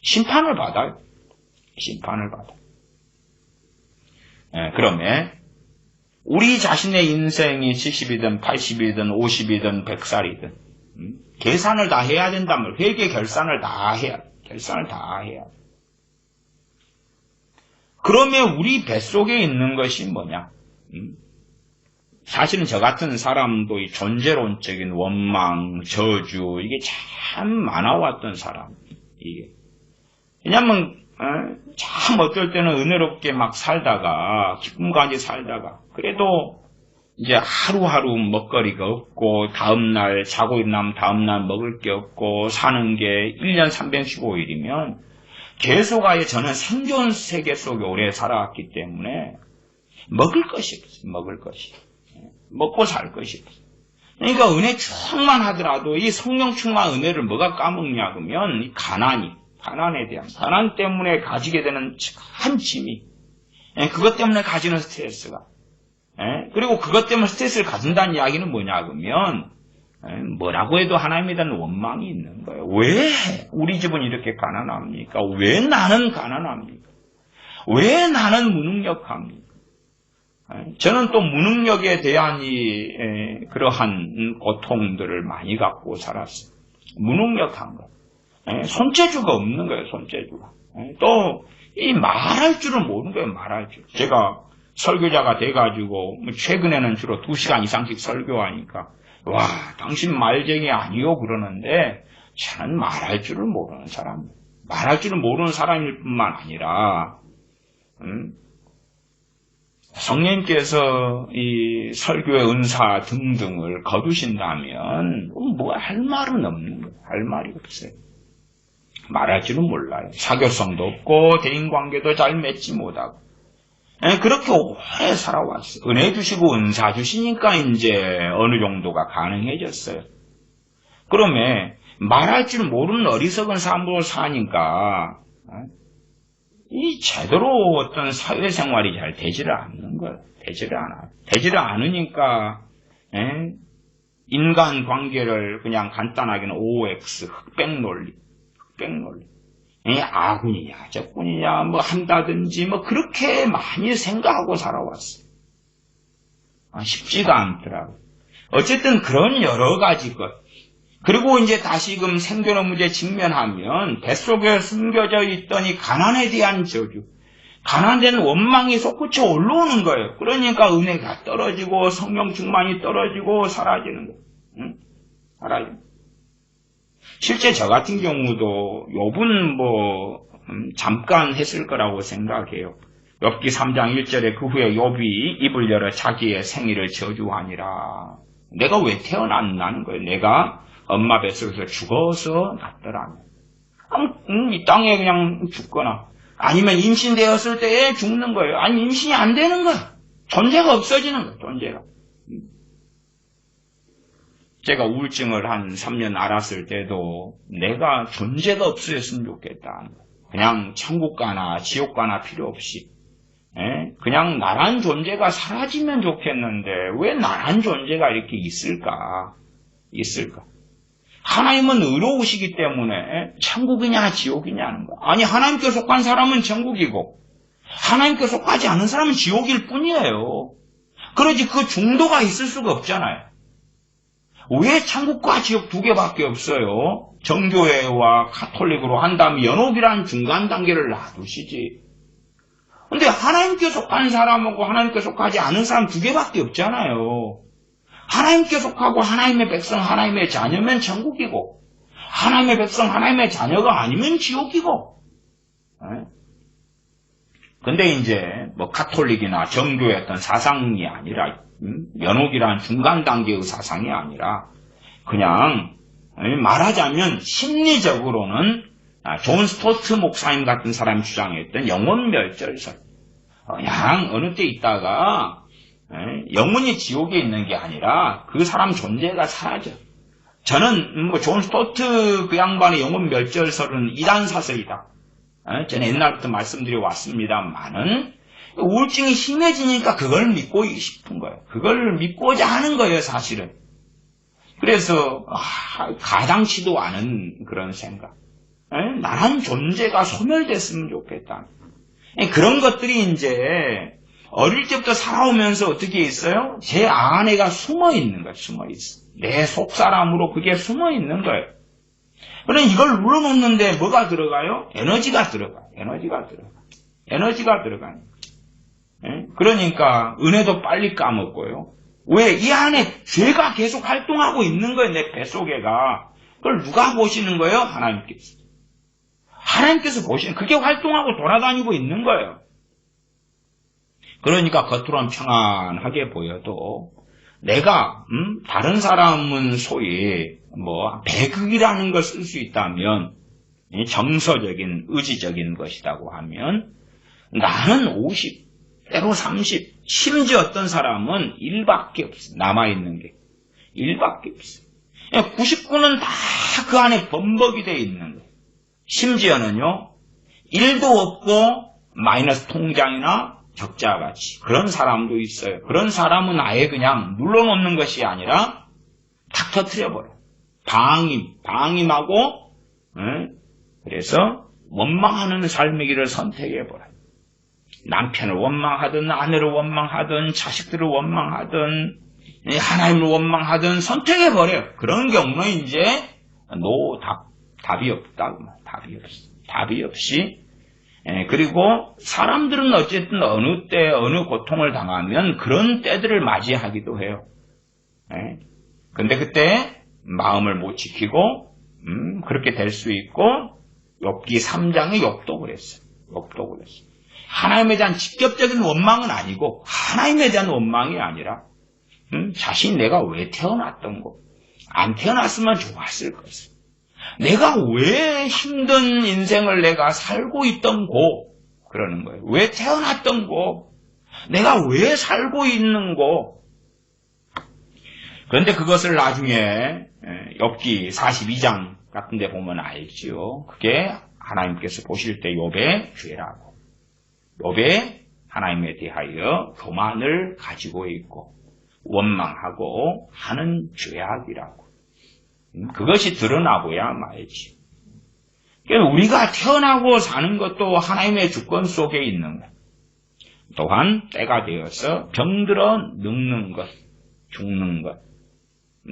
심판을 받아요. 심판을 받아요. 그러면 우리 자신의 인생이 70이든 80이든 50이든 100살이든 계산을 다 해야 된다면 회계 결산을 다 해야 돼. 결산을 다 해야 돼. 그러면 우리 뱃속에 있는 것이 뭐냐? 사실은 저 같은 사람도 이 존재론적인 원망, 저주 이게 참 많아왔던 사람. 이게 왜냐면 참 어떨 때는 은혜롭게 막 살다가 기쁨까지 살다가 그래도 이제 하루하루 먹거리가 없고 다음날 자고 일어나면 다음날 먹을 게 없고 사는 게 1년 365일이면 계속 아예 저는 생존 세계 속에 오래 살아왔기 때문에 먹을 것이 없어요. 먹을 것이. 먹고 살 것이 없어요. 그러니까 은혜 충만하더라도 이 성령 충만 은혜를 뭐가 까먹냐 그러면 이 가난에 대한 가난 때문에 가지게 되는 큰 짐이 그것 때문에 가지는 스트레스가 그리고 그것 때문에 스트레스를 가진다는 이야기는 뭐냐 그러면 뭐라고 해도 하나님에 대한 원망이 있는 거예요. 왜 우리 집은 이렇게 가난합니까? 왜 나는 가난합니까? 왜 나는 무능력합니까? 저는 또 무능력에 대한 그러한 고통들을 많이 갖고 살았어요. 무능력한 것. 손재주가 없는 거예요, 손재주가. 또, 이 말할 줄은 모르는 거예요, 말할 줄. 제가 설교자가 돼가지고, 최근에는 주로 2시간 이상씩 설교하니까, 와, 당신 말쟁이 아니요, 그러는데, 저는 말할 줄을 모르는 사람. 말할 줄을 모르는 사람일 뿐만 아니라, 성령님께서 이 설교의 은사 등등을 거두신다면, 뭐 할 말은 없는 거예요. 할 말이 없어요. 말할 줄은 몰라요. 사교성도 없고 대인관계도 잘 맺지 못하고 그렇게 오래 살아왔어요. 은혜 주시고 은사 주시니까 이제 어느 정도가 가능해졌어요. 그러면 말할 줄 모르는 어리석은 삶으로 사니까 이 제대로 어떤 사회생활이 잘 되지를 않는 거예요. 되지를 않아요. 되지를 않으니까 인간관계를 그냥 간단하게는 OX 흑백 논리 아군이냐 적군이냐 뭐 한다든지 뭐 그렇게 많이 생각하고 살아왔어요. 쉽지가 않더라고요. 어쨌든 그런 여러 가지 것 그리고 이제 다시금 생존의 문제에 직면하면 뱃속에 숨겨져 있던 이 가난에 대한 저주 가난된 원망이 솟구쳐 올라오는 거예요. 그러니까 은혜가 떨어지고 성령 충만이 떨어지고 사라지는 거예요. 사라지는 거예요. 실제 저 같은 경우도 욥은 잠깐 했을 거라고 생각해요. 욥기 3장 1절에 그 후에 욥이 입을 열어 자기의 생일을 저주하니라. 내가 왜 태어났나는 거예요. 내가 엄마 뱃속에서 죽어서 났더라면. 이 땅에 그냥 죽거나 아니면 임신되었을 때에 죽는 거예요. 아니 임신이 안 되는 거예요. 존재가 없어지는 거예요. 존재가. 제가 우울증을 한 3년 앓았을 때도 내가 존재가 없어졌으면 좋겠다. 그냥 천국 가나 지옥 가나 필요 없이 그냥 나란 존재가 사라지면 좋겠는데 왜 나란 존재가 이렇게 있을까? 하나님은 의로우시기 때문에 천국이냐 지옥이냐는 거야. 아니 하나님께 속한 사람은 천국이고 하나님께 속하지 않은 사람은 지옥일 뿐이에요. 그러지 그 중도가 있을 수가 없잖아요. 왜 천국과 지옥 두 개밖에 없어요? 정교회와 카톨릭으로 한 다음에 연옥이라는 중간 단계를 놔두시지. 근데 하나님께 속한 사람하고 하나님께 속하지 않은 사람 두 개밖에 없잖아요. 하나님께 속하고 하나님의 백성, 하나님의 자녀면 천국이고 하나님의 백성, 하나님의 자녀가 아니면 지옥이고. 근데 이제 카톨릭이나 정교의 어떤 사상이 아니라 연옥이란 중간 단계의 사상이 아니라 그냥 말하자면 심리적으로는 존 스토트 목사님 같은 사람이 주장했던 영혼 멸절설. 그냥 어느 때 있다가 영원히 지옥에 있는 게 아니라 그 사람 존재가 사라져. 저는 존 스토트 그 양반의 영혼 멸절설은 이단사설이다. 저는 옛날부터 말씀드려 왔습니다만은 우울증이 심해지니까 그걸 믿고 싶은 거예요. 그걸 믿고자 하는 거예요, 사실은. 그래서 가당치도 않은 그런 생각. 나란 존재가 소멸됐으면 좋겠다. 그런 것들이 이제 어릴 때부터 살아오면서 어떻게 있어요? 제 안에가 숨어 있는 거예요. 숨어 있어. 내 속사람으로 그게 숨어 있는 거예요. 그럼 이걸 눌러놓는데 뭐가 들어가요? 에너지가 들어가요. 에너지가 들어가요. 그러니까 은혜도 빨리 까먹고요. 왜? 이 안에 죄가 계속 활동하고 있는 거예요. 내 뱃속에가. 그걸 누가 보시는 거예요? 하나님께서. 하나님께서 보시는, 그게 활동하고 돌아다니고 있는 거예요. 그러니까 겉으로는 평안하게 보여도 내가 다른 사람은 소위 배극이라는 걸 쓸 수 있다면, 정서적인 의지적인 것이라고 하면 나는 50, 때로 30, 심지어 어떤 사람은 1밖에 없어. 남아있는 게 1밖에 없어. 99는 다 그 안에 범벅이 되어 있는 거예요. 심지어는요, 1도 없고 마이너스 통장이나 적자같이 그런 사람도 있어요. 그런 사람은 아예 그냥 눌러놓는 것이 아니라 탁 터뜨려버려요. 방임하고, 그래서 원망하는 삶의 길을 선택해버려요. 남편을 원망하든 아내를 원망하든 자식들을 원망하든 하나님을 원망하든 선택해버려요. 그런 경우는 이제 답이 없다. 답이 없이. 그리고 사람들은 어쨌든 어느 때 어느 고통을 당하면 그런 때들을 맞이하기도 해요. 근데 그때 마음을 못 지키고 그렇게 될 수 있고, 욥기 3장에 욥도 그랬어요. 하나님에 대한 직접적인 원망은 아니고, 하나님에 대한 원망이 아니라 자신 내가 왜 태어났던 거, 안 태어났으면 좋았을 것을, 내가 왜 힘든 인생을 내가 살고 있던 거, 그러는 거예요. 왜 태어났던 거, 내가 왜 살고 있는 거. 그런데 그것을 나중에 욥기 42장 같은 데 보면 알지요. 그게 하나님께서 보실 때 욥의 죄라고. 욥의 하나님에 대하여 교만을 가지고 있고 원망하고 하는 죄악이라고. 그것이 드러나고야 말지. 그러니까 우리가 태어나고 사는 것도 하나님의 주권 속에 있는 것. 또한 때가 되어서 병들어 늙는 것, 죽는 것,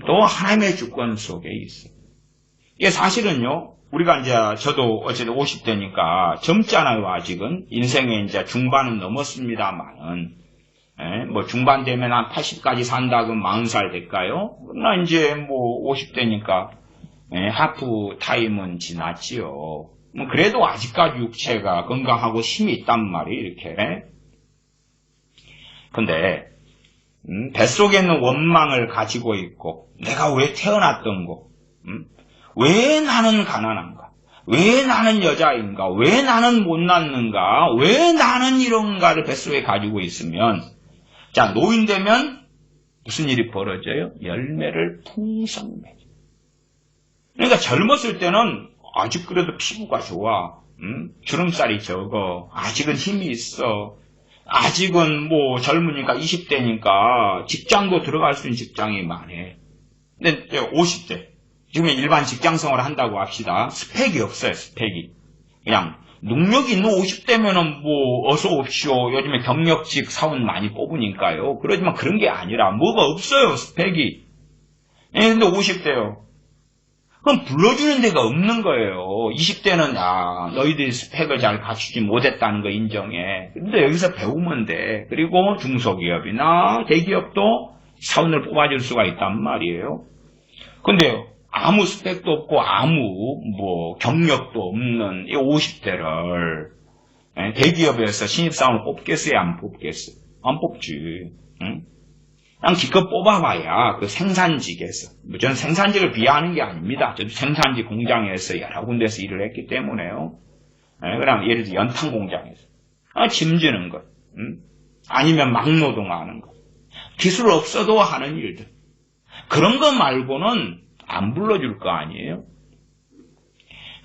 또 하나님의 주권 속에 있어요. 이게 사실은요, 우리가 이제, 저도 어쨌든 50대니까 젊잖아요, 아직은. 인생의 이제 중반은 넘었습니다만은, 중반 되면 한 80까지 산다, 그럼 40살 될까요? 그러나 이제 50대니까, 하프 타임은 지났지요. 그래도 아직까지 육체가 건강하고 힘이 있단 말이에요, 이렇게. 근데, 뱃속에 있는 원망을 가지고 있고, 내가 왜 태어났던 거, 왜 나는 가난한가? 왜 나는 여자인가? 왜 나는 못 낳는가? 왜 나는 이런가를 뱃속에 가지고 있으면, 자, 노인 되면 무슨 일이 벌어져요? 열매를 풍성히 맺어요. 그러니까 젊었을 때는 아직 그래도 피부가 좋아. 주름살이 적어. 아직은 힘이 있어. 아직은 젊으니까 20대니까 직장도 들어갈 수 있는 직장이 많네. 근데 50대. 지금 일반 직장생활을 한다고 합시다. 스펙이 없어요, 스펙이. 그냥 능력이 있는 50대면은 어서 오십시오. 요즘에 경력직 사원 많이 뽑으니까요. 그러지만 그런 게 아니라 뭐가 없어요, 스펙이. 근데 50대요. 그럼 불러주는 데가 없는 거예요. 20대는 너희들이 스펙을 잘 갖추지 못했다는 거 인정해. 근데 여기서 배우면 돼. 그리고 중소기업이나 대기업도 사원을 뽑아줄 수가 있단 말이에요. 근데 아무 스펙도 없고 아무 경력도 없는 이 50대를 대기업에서 신입사원을 뽑겠어요? 안 뽑겠어요? 안 뽑지. 응? 그냥 기껏 뽑아봐야 그 생산직에서, 저는 생산직을 비하하는 게 아닙니다. 저도 생산직 공장에서 여러 군데서 일을 했기 때문에요. 그럼 예를 들어 연탄 공장에서 짐지는 것, 아니면 막노동하는 것, 기술 없어도 하는 일들. 그런 거 말고는 안 불러줄 거 아니에요.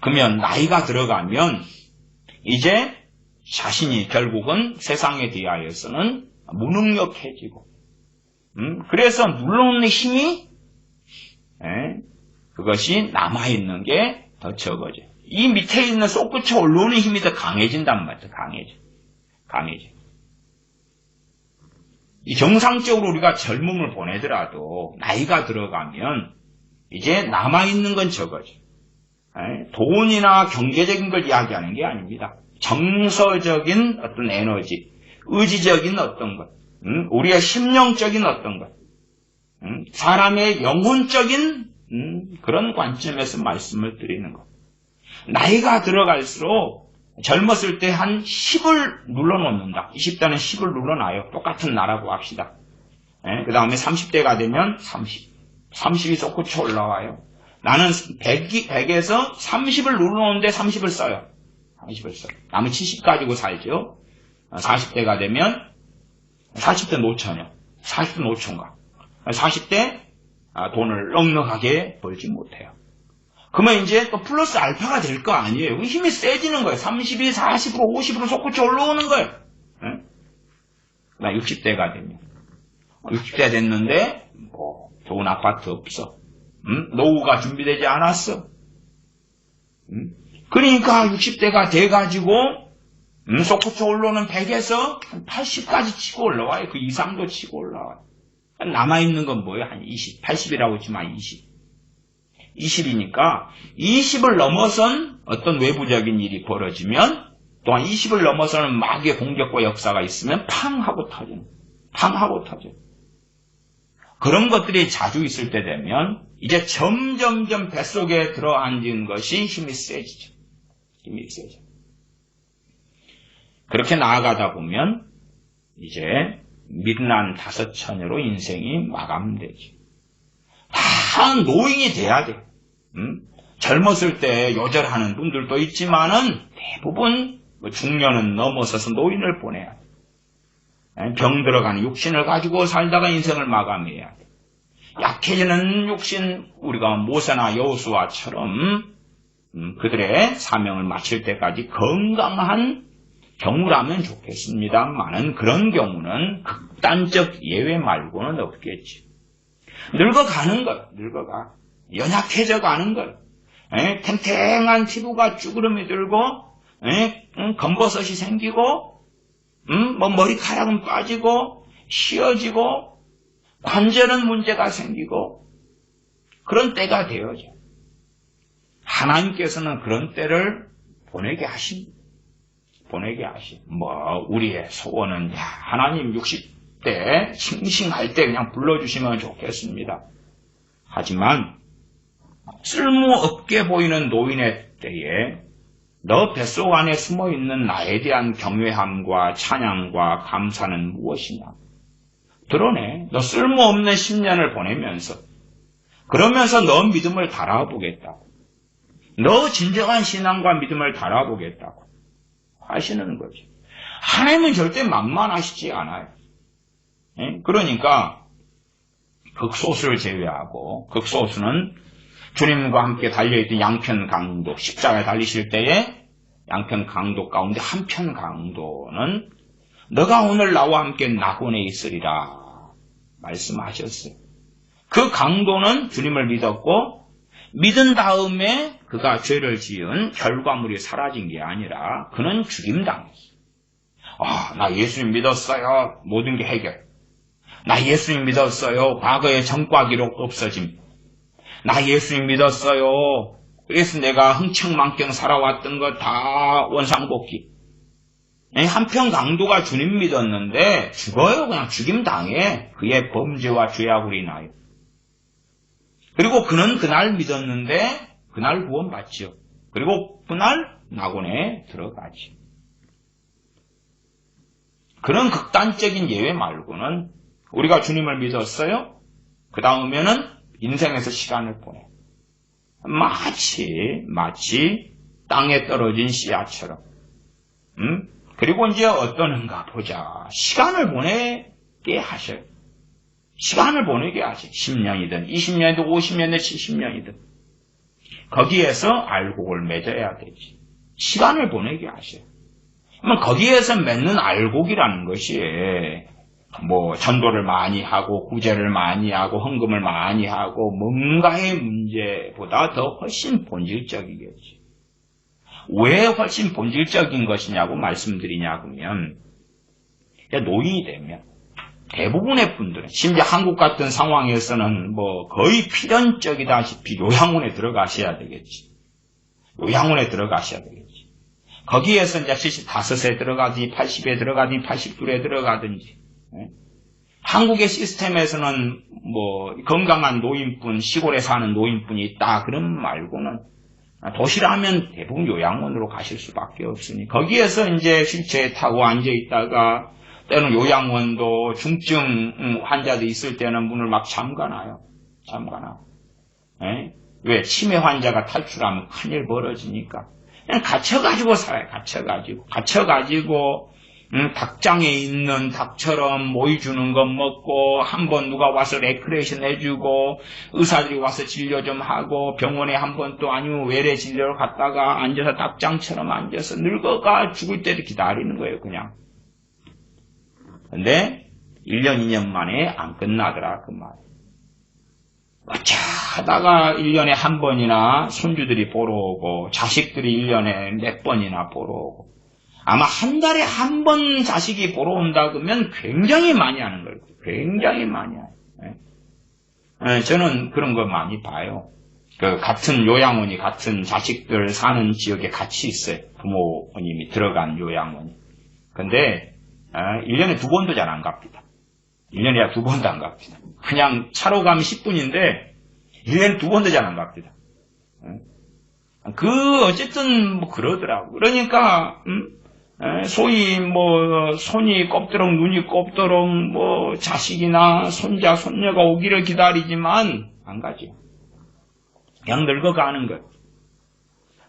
그러면 나이가 들어가면 이제 자신이 결국은 세상에 대하여서는 무능력해지고, 그래서 눌러놓는 힘이, 그것이 남아있는 게 더 적어져. 이 밑에 있는 솟구쳐 올라오는 힘이 더 강해진단 말이죠. 강해져. 이 정상적으로 우리가 젊음을 보내더라도 나이가 들어가면 이제 남아있는 건 적어져. 돈이나 경제적인 걸 이야기하는 게 아닙니다. 정서적인 어떤 에너지, 의지적인 어떤 것, 우리의 심령적인 어떤 것, 사람의 영혼적인 그런 관점에서 말씀을 드리는 것. 나이가 들어갈수록 젊었을 때 한 10을 눌러놓는다. 20대는 10을 눌러놔요. 똑같은 나라고 합시다. 그 다음에 30대가 되면 30이 솟구쳐 올라와요. 나는 100에서 30을 눌러놓는데 30을 써요. 남은 70 가지고 살죠. 40대가 되면 40대 노처녀, 40대 노총각, 40대 돈을 넉넉하게 벌지 못해요. 그러면 이제 또 플러스 알파가 될 거 아니에요. 힘이 세지는 거예요. 32, 40%, 50% 솟구쳐 올라오는 거예요. 나 60대가 되면 60대 됐는데 뭐 좋은 아파트 없어. 노후가 준비되지 않았어. 그러니까 60대가 돼가지고 솟구쳐 올라오는 100에서 80까지 치고 올라와요. 그 이상도 치고 올라와요. 남아있는 건 뭐예요? 한 20, 80이라고 했지만 20이니까 20을 넘어선 어떤 외부적인 일이 벌어지면 또한 20을 넘어서는 마귀의 공격과 역사가 있으면 팡 하고 터져. 그런 것들이 자주 있을 때 되면 이제 점점점 뱃속에 들어앉은 것이 힘이 세지죠. 그렇게 나아가다 보면 이제 미련한 다섯 처녀로 인생이 마감되지. 다 노인이 돼야 돼. 젊었을 때 요절하는 분들도 있지만은 대부분 중년은 넘어서서 노인을 보내야 돼. 병 들어가는 육신을 가지고 살다가 인생을 마감해야 돼. 약해지는 육신, 우리가 모세나 여호수아처럼 그들의 사명을 마칠 때까지 건강한 경우라면 좋겠습니다만은 그런 경우는 극단적 예외 말고는 없겠지. 늙어가는 것, 연약해져 가는 것, 탱탱한 피부가 쭈그름이 들고, 검버섯이 생기고, 머리카락은 빠지고, 휘어지고, 관절은 문제가 생기고, 그런 때가 되어져. 하나님께서는 그런 때를 보내게 하십니다. 우리의 소원은, 하나님 60대, 싱싱할 때 그냥 불러주시면 좋겠습니다. 하지만, 쓸모없게 보이는 노인의 때에, 너 뱃속 안에 숨어있는 나에 대한 경외함과 찬양과 감사는 무엇이냐? 드러내. 너 쓸모없는 10년을 보내면서, 그러면서 너 믿음을 달아보겠다고. 너 진정한 신앙과 믿음을 달아보겠다고 하시는 거지. 하나님은 절대 만만하시지 않아요. 그러니까 극소수를 제외하고, 극소수는 주님과 함께 달려있던 양편 강도, 십자가에 달리실 때에 양편 강도 가운데 한편 강도는 너가 오늘 나와 함께 낙원에 있으리라 말씀하셨어요. 그 강도는 주님을 믿었고, 믿은 다음에 그가 죄를 지은 결과물이 사라진 게 아니라 그는 죽임당했어요. 나 예수님 믿었어요. 모든 게 해결. 나 예수님 믿었어요. 과거의 전과 기록 없어짐. 나 예수님 믿었어요. 그래서 내가 흥청망청 살아왔던 거 다 원상복귀. 한편 강도가 주님 믿었는데 죽어요. 그냥 죽임당해. 그의 범죄와 죄악으로 인하여. 그리고 그는 그날 믿었는데 그날 구원받지요. 그리고 그날 낙원에 들어가지. 그런 극단적인 예외 말고는 우리가 주님을 믿었어요. 그 다음에는 인생에서 시간을 보내. 마치 땅에 떨어진 씨앗처럼. 그리고 이제 어떠는가 보자. 시간을 보내게 하셔요. 시간을 보내게 하지. 10년이든 20년이든 50년이든 70년이든. 거기에서 알곡을 맺어야 되지. 시간을 보내게 하셔. 그러면 거기에서 맺는 알곡이라는 것이 뭐 전도를 많이 하고 구제를 많이 하고 헌금을 많이 하고 뭔가의 문제보다 더 훨씬 본질적이겠지. 왜 훨씬 본질적인 것이냐고 말씀드리냐면 노인이 되면 대부분의 분들은 심지어 한국 같은 상황에서는 뭐 거의 필연적이다시피 요양원에 들어가셔야 되겠지. 요양원에 들어가셔야 되겠지. 거기에서 이제 75세 들어가든지 80에 들어가든지 82에 들어가든지. 한국의 시스템에서는 뭐 건강한 노인뿐, 시골에 사는 노인뿐이 있다. 그런 말고는 도시라면 대부분 요양원으로 가실 수밖에 없으니 거기에서 이제 휠체어에 타고 앉아 있다가 때로는 요양원도 중증 환자도 있을 때는 문을 막 잠가놔요. 왜? 치매 환자가 탈출하면 큰일 벌어지니까. 그냥 갇혀가지고 살아요. 갇혀가지고 닭장에 있는 닭처럼 모이 주는 것 먹고 한번 누가 와서 레크레이션 해주고 의사들이 와서 진료 좀 하고 병원에 한 번 또 아니면 외래 진료를 갔다가 앉아서 닭장처럼 앉아서 늙어가 죽을 때도 기다리는 거예요. 그냥. 근데 1년 2년 만에 안 끝나더라 그 말. 어차 하다가 1년에 한 번이나 손주들이 보러 오고 자식들이 1년에 몇 번이나 보러 오고 아마 한 달에 한 번 자식이 보러 온다 그러면 굉장히 많이 하는 거예요. 굉장히 많이 해요. 저는 그런 거 많이 봐요. 그 같은 요양원이 같은 자식들 사는 지역에 같이 있어요. 부모님이 들어간 요양원이. 근데 1년에 2번도 잘 안 갑니다. 1년에 2번도 안 갑니다. 그냥 차로 가면 10분인데 1년에 2번도 잘 안 갑니다. 어쨌든 뭐 그러더라고. 그러니까 소위 뭐 손이 꼽도록 눈이 꼽도록 뭐 자식이나 손자 손녀가 오기를 기다리지만 안 가죠. 그냥 늙어가는 것.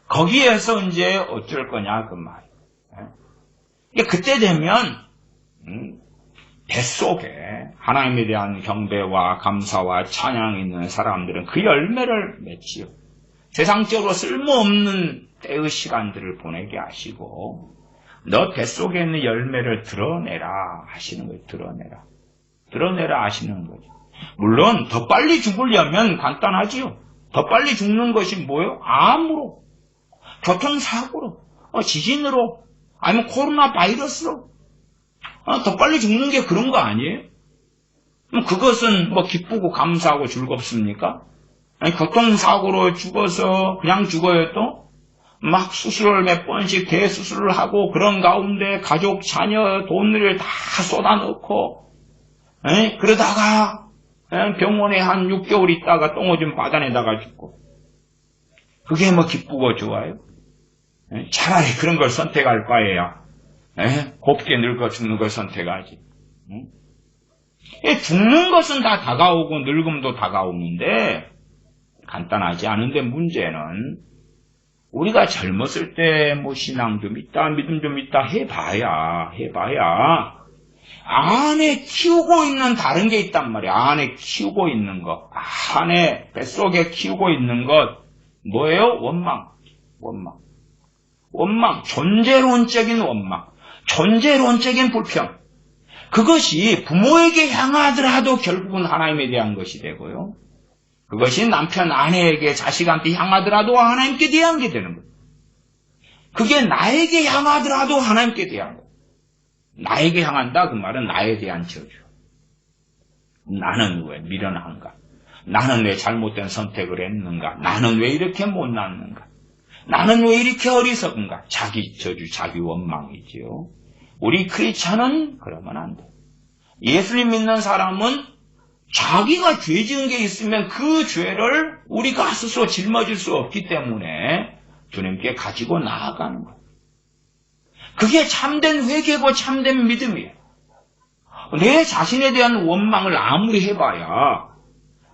거기에서 이제 어쩔 거냐 그 말. 그때 되면 뱃속에 하나님에 대한 경배와 감사와 찬양이 있는 사람들은 그 열매를 맺지요. 세상적으로 쓸모없는 때의 시간들을 보내게 하시고 너 뱃속에 있는 열매를 드러내라 하시는 거예요. 드러내라 하시는 거죠. 물론 더 빨리 죽으려면 간단하지요. 더 빨리 죽는 것이 뭐예요? 암으로, 교통사고로, 지진으로, 아니면 코로나 바이러스로 더 빨리 죽는 게 그런 거 아니에요? 그것은 뭐 기쁘고 감사하고 즐겁습니까? 아니, 교통사고로 죽어서 그냥 죽어요 또? 막 수술을 몇 번씩 대수술을 하고 그런 가운데 가족, 자녀, 돈을 다 쏟아넣고 그러다가 병원에 한 6개월 있다가 똥오줌 받아내다가 죽고 그게 뭐 기쁘고 좋아요? 차라리 그런 걸 선택할 바에야 곱게 늙어 죽는 걸 선택하지. 죽는 것은 다 다가오고 늙음도 다가오는데 간단하지 않은데 문제는 우리가 젊었을 때 뭐 신앙 좀 있다 믿음 좀 있다 해봐야 안에 키우고 있는 다른 게 있단 말이야. 안에 키우고 있는 것, 안에 뱃속에 키우고 있는 것 뭐예요? 원망, 존재론적인 원망, 존재론적인 불평. 그것이 부모에게 향하더라도 결국은 하나님에 대한 것이 되고요. 그것이 남편, 아내에게, 자식한테 향하더라도 하나님께 대한 게 되는 거예요. 그게 나에게 향하더라도 하나님께 대한 거예요. 나에게 향한다 그 말은 나에 대한 저주. 나는 왜 미련한가? 나는 왜 잘못된 선택을 했는가? 나는 왜 이렇게 못났는가? 나는 왜 이렇게 어리석은가? 자기 저주, 자기 원망이지요. 우리 크리스찬은 그러면 안 돼. 예수님 믿는 사람은 자기가 죄 지은 게 있으면 그 죄를 우리가 스스로 짊어질 수 없기 때문에 주님께 가지고 나아가는 거예요. 그게 참된 회개고 참된 믿음이에요. 내 자신에 대한 원망을 아무리 해봐야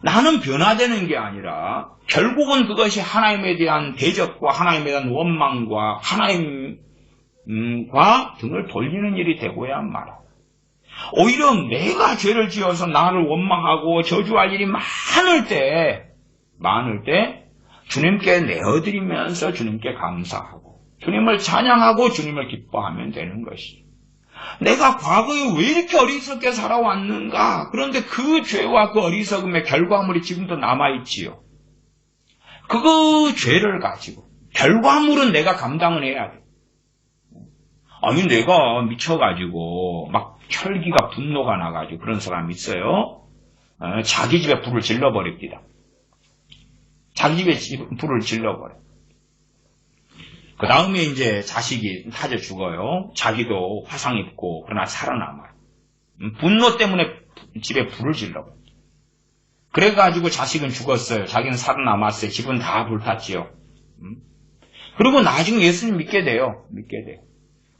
나는 변화되는 게 아니라 결국은 그것이 하나님에 대한 대적과 하나님에 대한 원망과 하나님과 등을 돌리는 일이 되고야 말아. 오히려 내가 죄를 지어서 나를 원망하고 저주할 일이 많을 때 주님께 내어드리면서 주님께 감사하고 주님을 찬양하고 주님을 기뻐하면 되는 것이. 내가 과거에 왜 이렇게 어리석게 살아왔는가? 그런데 그 죄와 그 어리석음의 결과물이 지금도 남아있지요. 그 죄를 가지고 결과물은 내가 감당을 해야 돼. 아니 내가 미쳐가지고 막 혈기가 분노가 나가지고 그런 사람이 있어요. 자기 집에 불을 질러버립니다. 자기 집에 불을 질러버려. 그 다음에 이제 자식이 타져 죽어요. 자기도 화상 입고 그러나 살아남아요. 분노 때문에 집에 불을 질러버려. 그래가지고 자식은 죽었어요. 자기는 살아남았어요. 집은 다 불탔지요. 그리고 나중에 예수님 믿게 돼요.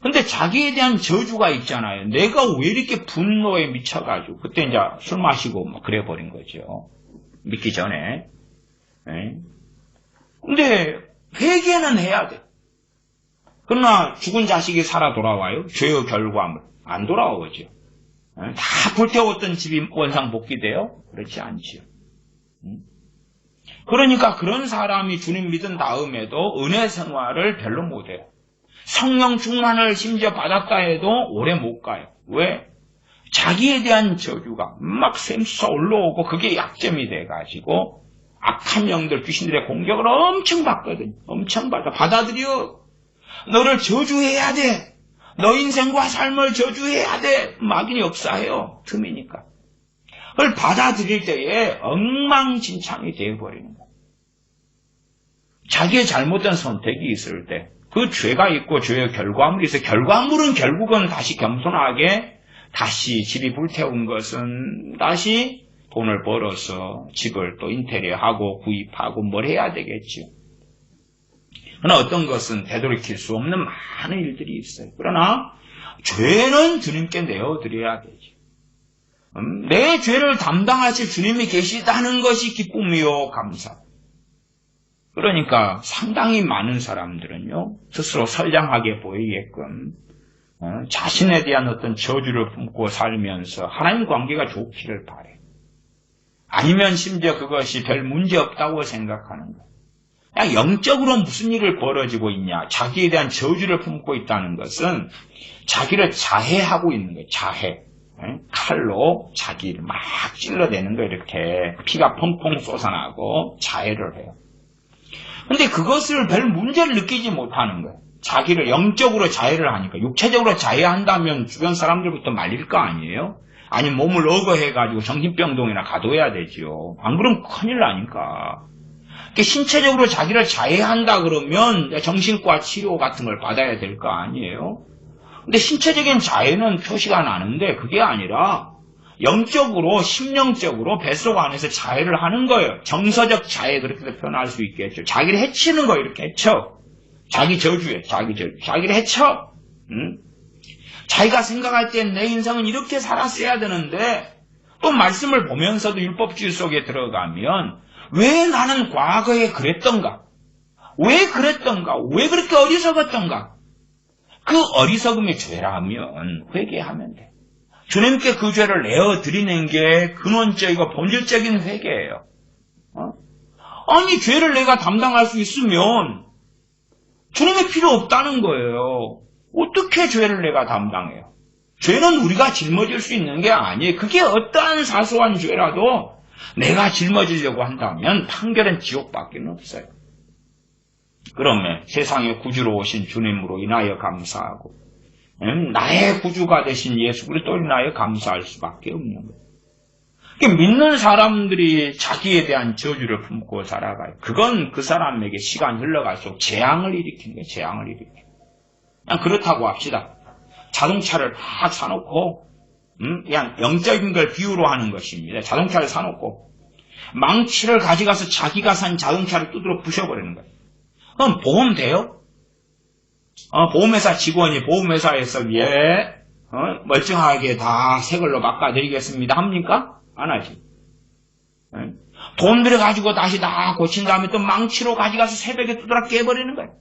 근데 자기에 대한 저주가 있잖아요. 내가 왜 이렇게 분노에 미쳐가지고 그때 이제 술 마시고 막 그래버린 거죠. 믿기 전에. 근데 회개는 해야 돼. 그러나 죽은 자식이 살아 돌아와요. 죄의 결과물. 안 돌아오죠. 다 불태웠던 집이 원상복귀돼요? 그렇지 않지요. 그러니까 그런 사람이 주님 믿은 다음에도 은혜 생활을 별로 못해요. 성령 충만을 심지어 받았다 해도 오래 못 가요. 왜? 자기에 대한 저주가 막 샘솟아 올라오고 그게 약점이 돼가지고 악한 영들, 귀신들의 공격을 엄청 받거든요. 엄청 받아. 받아들여. 너를 저주해야 돼. 너 인생과 삶을 저주해야 돼. 막인이 역사해요. 틈이니까. 그걸 받아들일 때에 엉망진창이 되어버리는 거예요. 자기의 잘못된 선택이 있을 때 그 죄가 있고 죄의 결과물이 있어요. 결과물은 결국은 다시 겸손하게 다시 집이 불태운 것은 다시 돈을 벌어서 집을 또 인테리어하고 구입하고 뭘 해야 되겠죠. 그러나 어떤 것은 되돌이킬 수 없는 많은 일들이 있어요. 그러나 죄는 주님께 내어드려야 되죠. 내 죄를 담당하실 주님이 계시다는 것이 기쁨이요 감사. 그러니까 상당히 많은 사람들은요 스스로 선량하게 보이게끔 자신에 대한 어떤 저주를 품고 살면서 하나님 관계가 좋기를 바래. 아니면 심지어 그것이 별 문제 없다고 생각하는 거예요. 그냥 영적으로 무슨 일을 벌어지고 있냐. 자기에 대한 저주를 품고 있다는 것은 자기를 자해하고 있는 거예요. 자해. 칼로 자기를 막 찔러대는 거예요. 이렇게 피가 펑펑 솟아나고 자해를 해요. 근데 그것을 별 문제를 느끼지 못하는 거예요. 자기를 영적으로 자해를 하니까. 육체적으로 자해한다면 주변 사람들부터 말릴 거 아니에요? 아니 몸을 억어해가지고 정신병동이나 가둬야 되지요. 안 그러면 큰일 나니까. 신체적으로 자기를 자해한다 그러면 정신과 치료 같은 걸 받아야 될 거 아니에요? 근데 신체적인 자해는 표시가 나는데 그게 아니라 영적으로 심령적으로 뱃속 안에서 자해를 하는 거예요. 정서적 자해 그렇게 표현할 수 있겠죠. 자기를 해치는 거 이렇게 해쳐. 자기 저주에 자기를 해쳐. 자기가 생각할 땐 내 인생은 이렇게 살았어야 되는데 또 말씀을 보면서도 율법주의 속에 들어가면 왜 나는 과거에 그랬던가? 왜 그랬던가? 왜 그렇게 어리석었던가? 그 어리석음의 죄라면 회개하면 돼. 주님께 그 죄를 내어드리는 게 근원적이고 본질적인 회개예요. 아니 죄를 내가 담당할 수 있으면 주님이 필요 없다는 거예요. 어떻게 죄를 내가 담당해요? 죄는 우리가 짊어질 수 있는 게 아니에요. 그게 어떠한 사소한 죄라도 내가 짊어지려고 한다면 판결은 지옥밖에 없어요. 그러면 세상의 구주로 오신 주님으로 인하여 감사하고 나의 구주가 되신 예수 그리스도로 인하여 감사할 수밖에 없는 거예요. 믿는 사람들이 자기에 대한 저주를 품고 살아가요. 그건 그 사람에게 시간이 흘러갈수록 재앙을 일으키는 거예요. 재앙을 일으키는 거예요. 그냥 그렇다고 합시다. 자동차를 다 사놓고 그냥 영적인 걸 비유로 하는 것입니다. 자동차를 사놓고 망치를 가져가서 자기가 산 자동차를 두드려 부셔버리는 거예요. 그럼 보험 돼요? 보험회사 직원이 보험회사에서 멀쩡하게 다 새 걸로 바꿔드리겠습니다 합니까? 안 하지. 돈 들여가지고 다시 다 고친 다음에 또 망치로 가져가서 새벽에 두드려 깨버리는 거예요.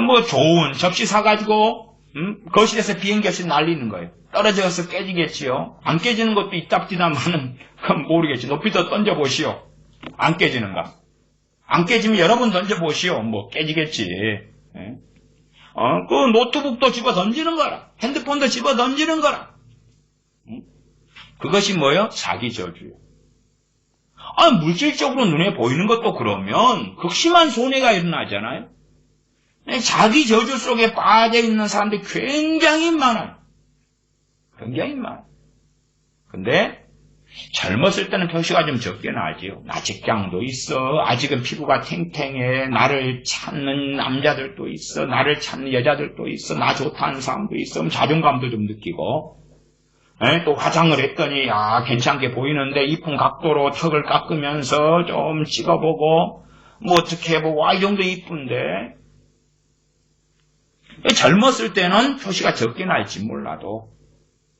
뭐 좋은 접시 사가지고 거실에서 비행기에서 날리는 거예요. 떨어져서 깨지겠지요. 안 깨지는 것도 있답디다마는 그건 모르겠지. 높이 더 던져보시오. 안 깨지는가? 안 깨지면 여러 번 던져보시오. 뭐 깨지겠지. 예? 그 노트북도 집어 던지는 거라. 핸드폰도 집어 던지는 거라. 그것이 뭐예요? 자기 저주예요. 물질적으로 눈에 보이는 것도 그러면 극심한 손해가 일어나잖아요. 자기 저주 속에 빠져있는 사람들이 굉장히 많아요. 굉장히 많아요. 근데 젊었을 때는 표시가 좀 적게 나지요. 나 직장도 있어. 아직은 피부가 탱탱해. 나를 찾는 남자들도 있어. 나를 찾는 여자들도 있어. 나 좋다는 사람도 있어. 자존감도 좀 느끼고. 또 화장을 했더니 괜찮게 보이는데 이쁜 각도로 턱을 깎으면서 좀 찍어보고 뭐 어떻게 해보고 이 정도 이쁜데 젊었을 때는 표시가 적게 날지 몰라도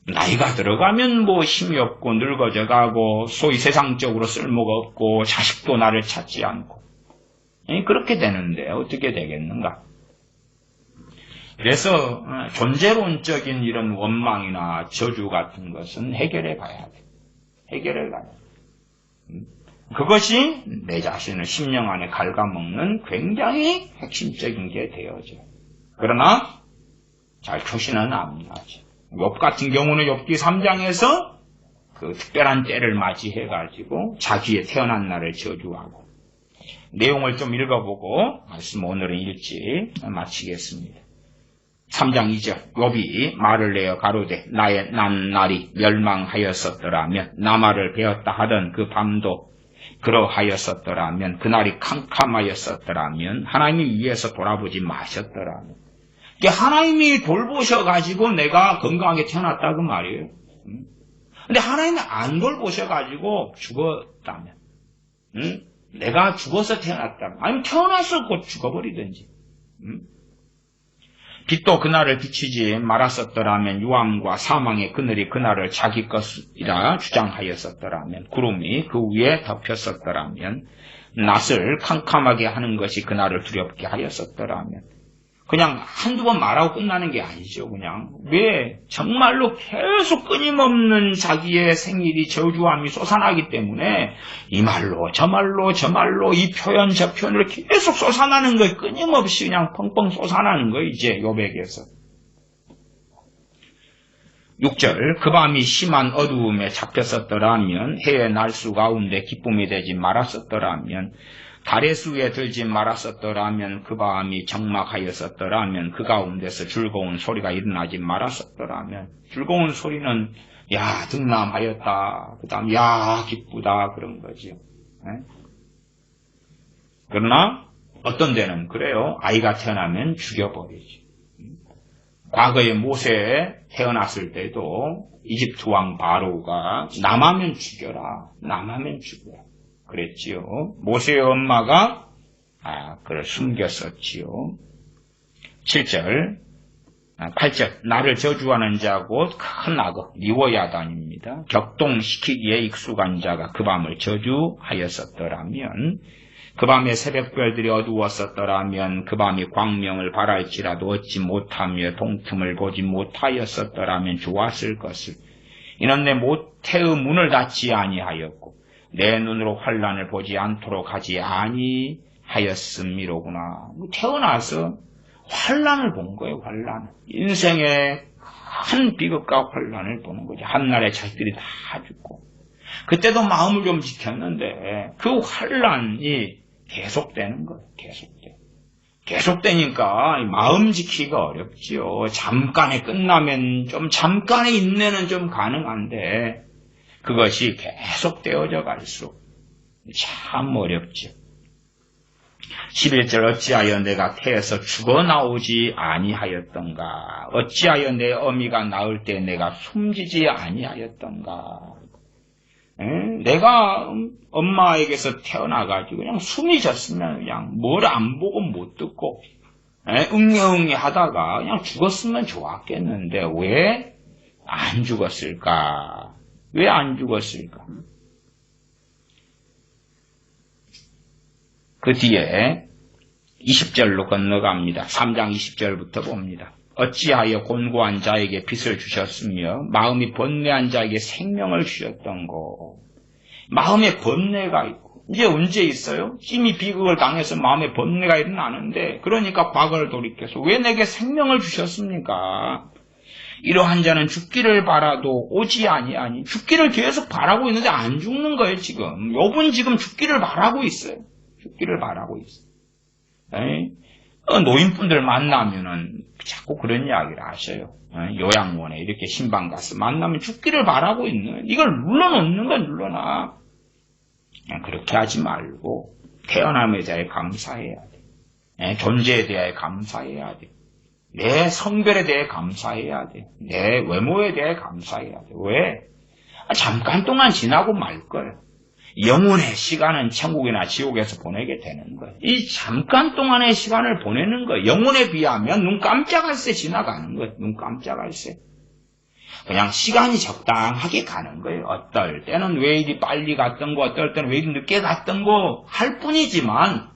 나이가 들어가면 뭐 힘이 없고 늙어져 가고 소위 세상적으로 쓸모가 없고 자식도 나를 찾지 않고 그렇게 되는데 어떻게 되겠는가? 그래서 존재론적인 이런 원망이나 저주 같은 것은 해결해 가야 돼. 해결해 가야 돼. 그것이 내 자신을 심령 안에 갉아먹는 굉장히 핵심적인 게 되어져. 그러나 잘 표시는 안 나지. 욥 같은 경우는 욥기 3장에서 그 특별한 때를 맞이해가지고 자기의 태어난 날을 저주하고 내용을 좀 읽어보고 말씀 오늘은 일찍 마치겠습니다. 3장 2절 욥이 말을 내어 가로되 나의 난 날이 멸망하였었더라면 나 말을 배웠다 하던 그 밤도 그러하였었더라면 그날이 캄캄하였었더라면 하나님이 위에서 돌아보지 마셨더라면 하나님이 돌보셔가지고 내가 건강하게 태어났다 그 말이에요. 근데 하나님이 안 돌보셔가지고 죽었다면 내가 죽어서 태어났다면 아니면 태어나서 곧 죽어버리든지 빛도 그날을 비추지 말았었더라면 유암과 사망의 그늘이 그날을 자기 것이라 주장하였었더라면 구름이 그 위에 덮였었더라면 낯을 캄캄하게 하는 것이 그날을 두렵게 하였었더라면 그냥 한두 번 말하고 끝나는 게 아니죠. 그냥 왜 정말로 계속 끊임없는 자기의 생일이 저주함이 솟아나기 때문에 이 말로 저 말로 저 말로 이 표현 저 표현을 계속 솟아나는 거예요. 끊임없이 그냥 펑펑 솟아나는 거예요. 이제 욥에게서 6절 그 밤이 심한 어두움에 잡혔었더라면 해의 날수 가운데 기쁨이 되지 말았었더라면 달의 수에 들지 말았었더라면 그 밤이 적막하였었더라면 그 가운데서 즐거운 소리가 일어나지 말았었더라면 즐거운 소리는 야 등남하였다 그 다음 야 기쁘다 그런 거죠. 그러나 어떤 데는 그래요. 아이가 태어나면 죽여버리죠. 과거에 모세 태어났을 때도 이집트 왕 바로가 남하면 죽여라 남하면 죽여라 그랬지요. 모세의 엄마가 그를 숨겼었지요. 7절 8절 나를 저주하는 자 곧 큰 악어 리워야단입니다. 격동시키기에 익숙한 자가 그 밤을 저주하였었더라면 그 밤에 새벽별들이 어두웠었더라면 그 밤이 광명을 발할지라도 얻지 못하며 동틈을 보지 못하였었더라면 좋았을 것을 이는 내 모태의 문을 닫지 아니하였고 내 눈으로 환난을 보지 않도록 하지 아니하였음이로구나. 태어나서 환난을 본 거예요. 환난. 인생의 큰 비극과 환난을 보는 거죠. 한날에 자식들이 다 죽고 그때도 마음을 좀 지켰는데 그 환난이 계속되는 거예요. 계속되니까 마음 지키기가 어렵지요. 잠깐에 끝나면 좀 잠깐의 인내는 좀 가능한데 그것이 계속 되어져 갈수록 참 어렵죠. 11절 어찌하여 내가 태에서 죽어나오지 아니하였던가 어찌하여 내 어미가 낳을 때 내가 숨지지 아니하였던가 내가 엄마에게서 태어나가지고 그냥 숨이 졌으면 그냥 뭘 안 보고 못 듣고 응애응애 하다가 그냥 죽었으면 좋았겠는데 왜 안 죽었을까? 왜 안 죽었을까? 그 뒤에 20절로 건너갑니다. 3장 20절부터 봅니다. 어찌하여 곤고한 자에게 빚을 주셨으며 마음이 번뇌한 자에게 생명을 주셨던고. 마음에 번뇌가 있고 이제 언제 있어요? 찜이 비극을 당해서 마음에 번뇌가 일어나는데 그러니까 과거를 돌이켜서 왜 내게 생명을 주셨습니까? 이러한 자는 죽기를 바라도 오지 아니하니. 죽기를 계속 바라고 있는데 안 죽는 거예요. 지금 욥은 지금 죽기를 바라고 있어요. 죽기를 바라고 있어요. 노인분들 만나면은 자꾸 그런 이야기를 하셔요. 요양원에 이렇게 신방 가서 만나면 죽기를 바라고 있는, 이걸 눌러놓는 건 눌러놔. 그냥 그렇게 하지 말고 태어남에 대해 감사해야 돼. 존재에 대해 감사해야 돼. 내 성별에 대해 감사해야 돼. 내 외모에 대해 감사해야 돼. 왜? 잠깐 동안 지나고 말 거예요. 영혼의 시간은 천국이나 지옥에서 보내게 되는 거예요. 이 잠깐 동안의 시간을 보내는 거예요. 영혼에 비하면 눈 깜짝할 새 지나가는 거예요. 눈 깜짝할 새. 그냥 시간이 적당하게 가는 거예요. 어떨 때는 왜 이리 빨리 갔던 거, 어떨 때는 왜 이리 늦게 갔던 거 할 뿐이지만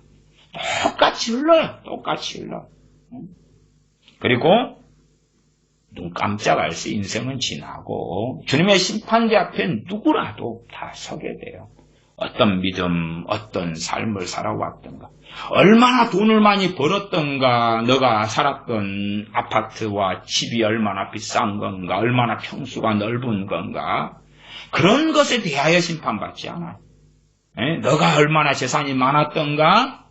똑같이 흘러요. 똑같이 흘러. 그리고 눈 깜짝할 새 인생은 지나고 주님의 심판대 앞에 누구라도 다 서게 돼요. 어떤 믿음, 어떤 삶을 살아왔던가, 얼마나 돈을 많이 벌었던가, 너가 살았던 아파트와 집이 얼마나 비싼 건가, 얼마나 평수가 넓은 건가, 그런 것에 대하여 심판받지 않아요. 너가 얼마나 재산이 많았던가,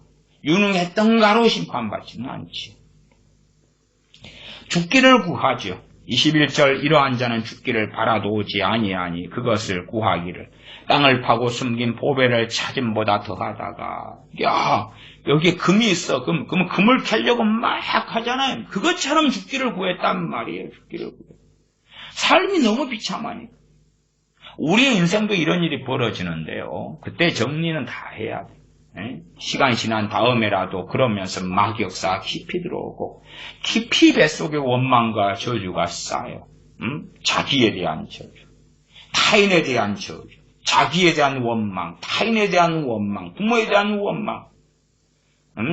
유능했던가로 심판받지는 않지. 죽기를 구하죠. 21절 이러한 자는 죽기를 바라도 오지 아니하니 그것을 구하기를 땅을 파고 숨긴 보배를 찾음보다 더하다가, 야 여기 금이 있어. 그럼 금을 캐려고 막 하잖아요. 그것처럼 죽기를 구했단 말이에요. 죽기를 구해. 삶이 너무 비참하니까. 우리의 인생도 이런 일이 벌어지는데요. 그때 정리는 다 해야 돼. 시간이 지난 다음에라도 그러면서 마귀역사가 깊이 들어오고 깊이 뱃속에 원망과 저주가 쌓여. 자기에 대한 저주, 타인에 대한 저주, 자기에 대한 원망, 타인에 대한 원망, 부모에 대한 원망,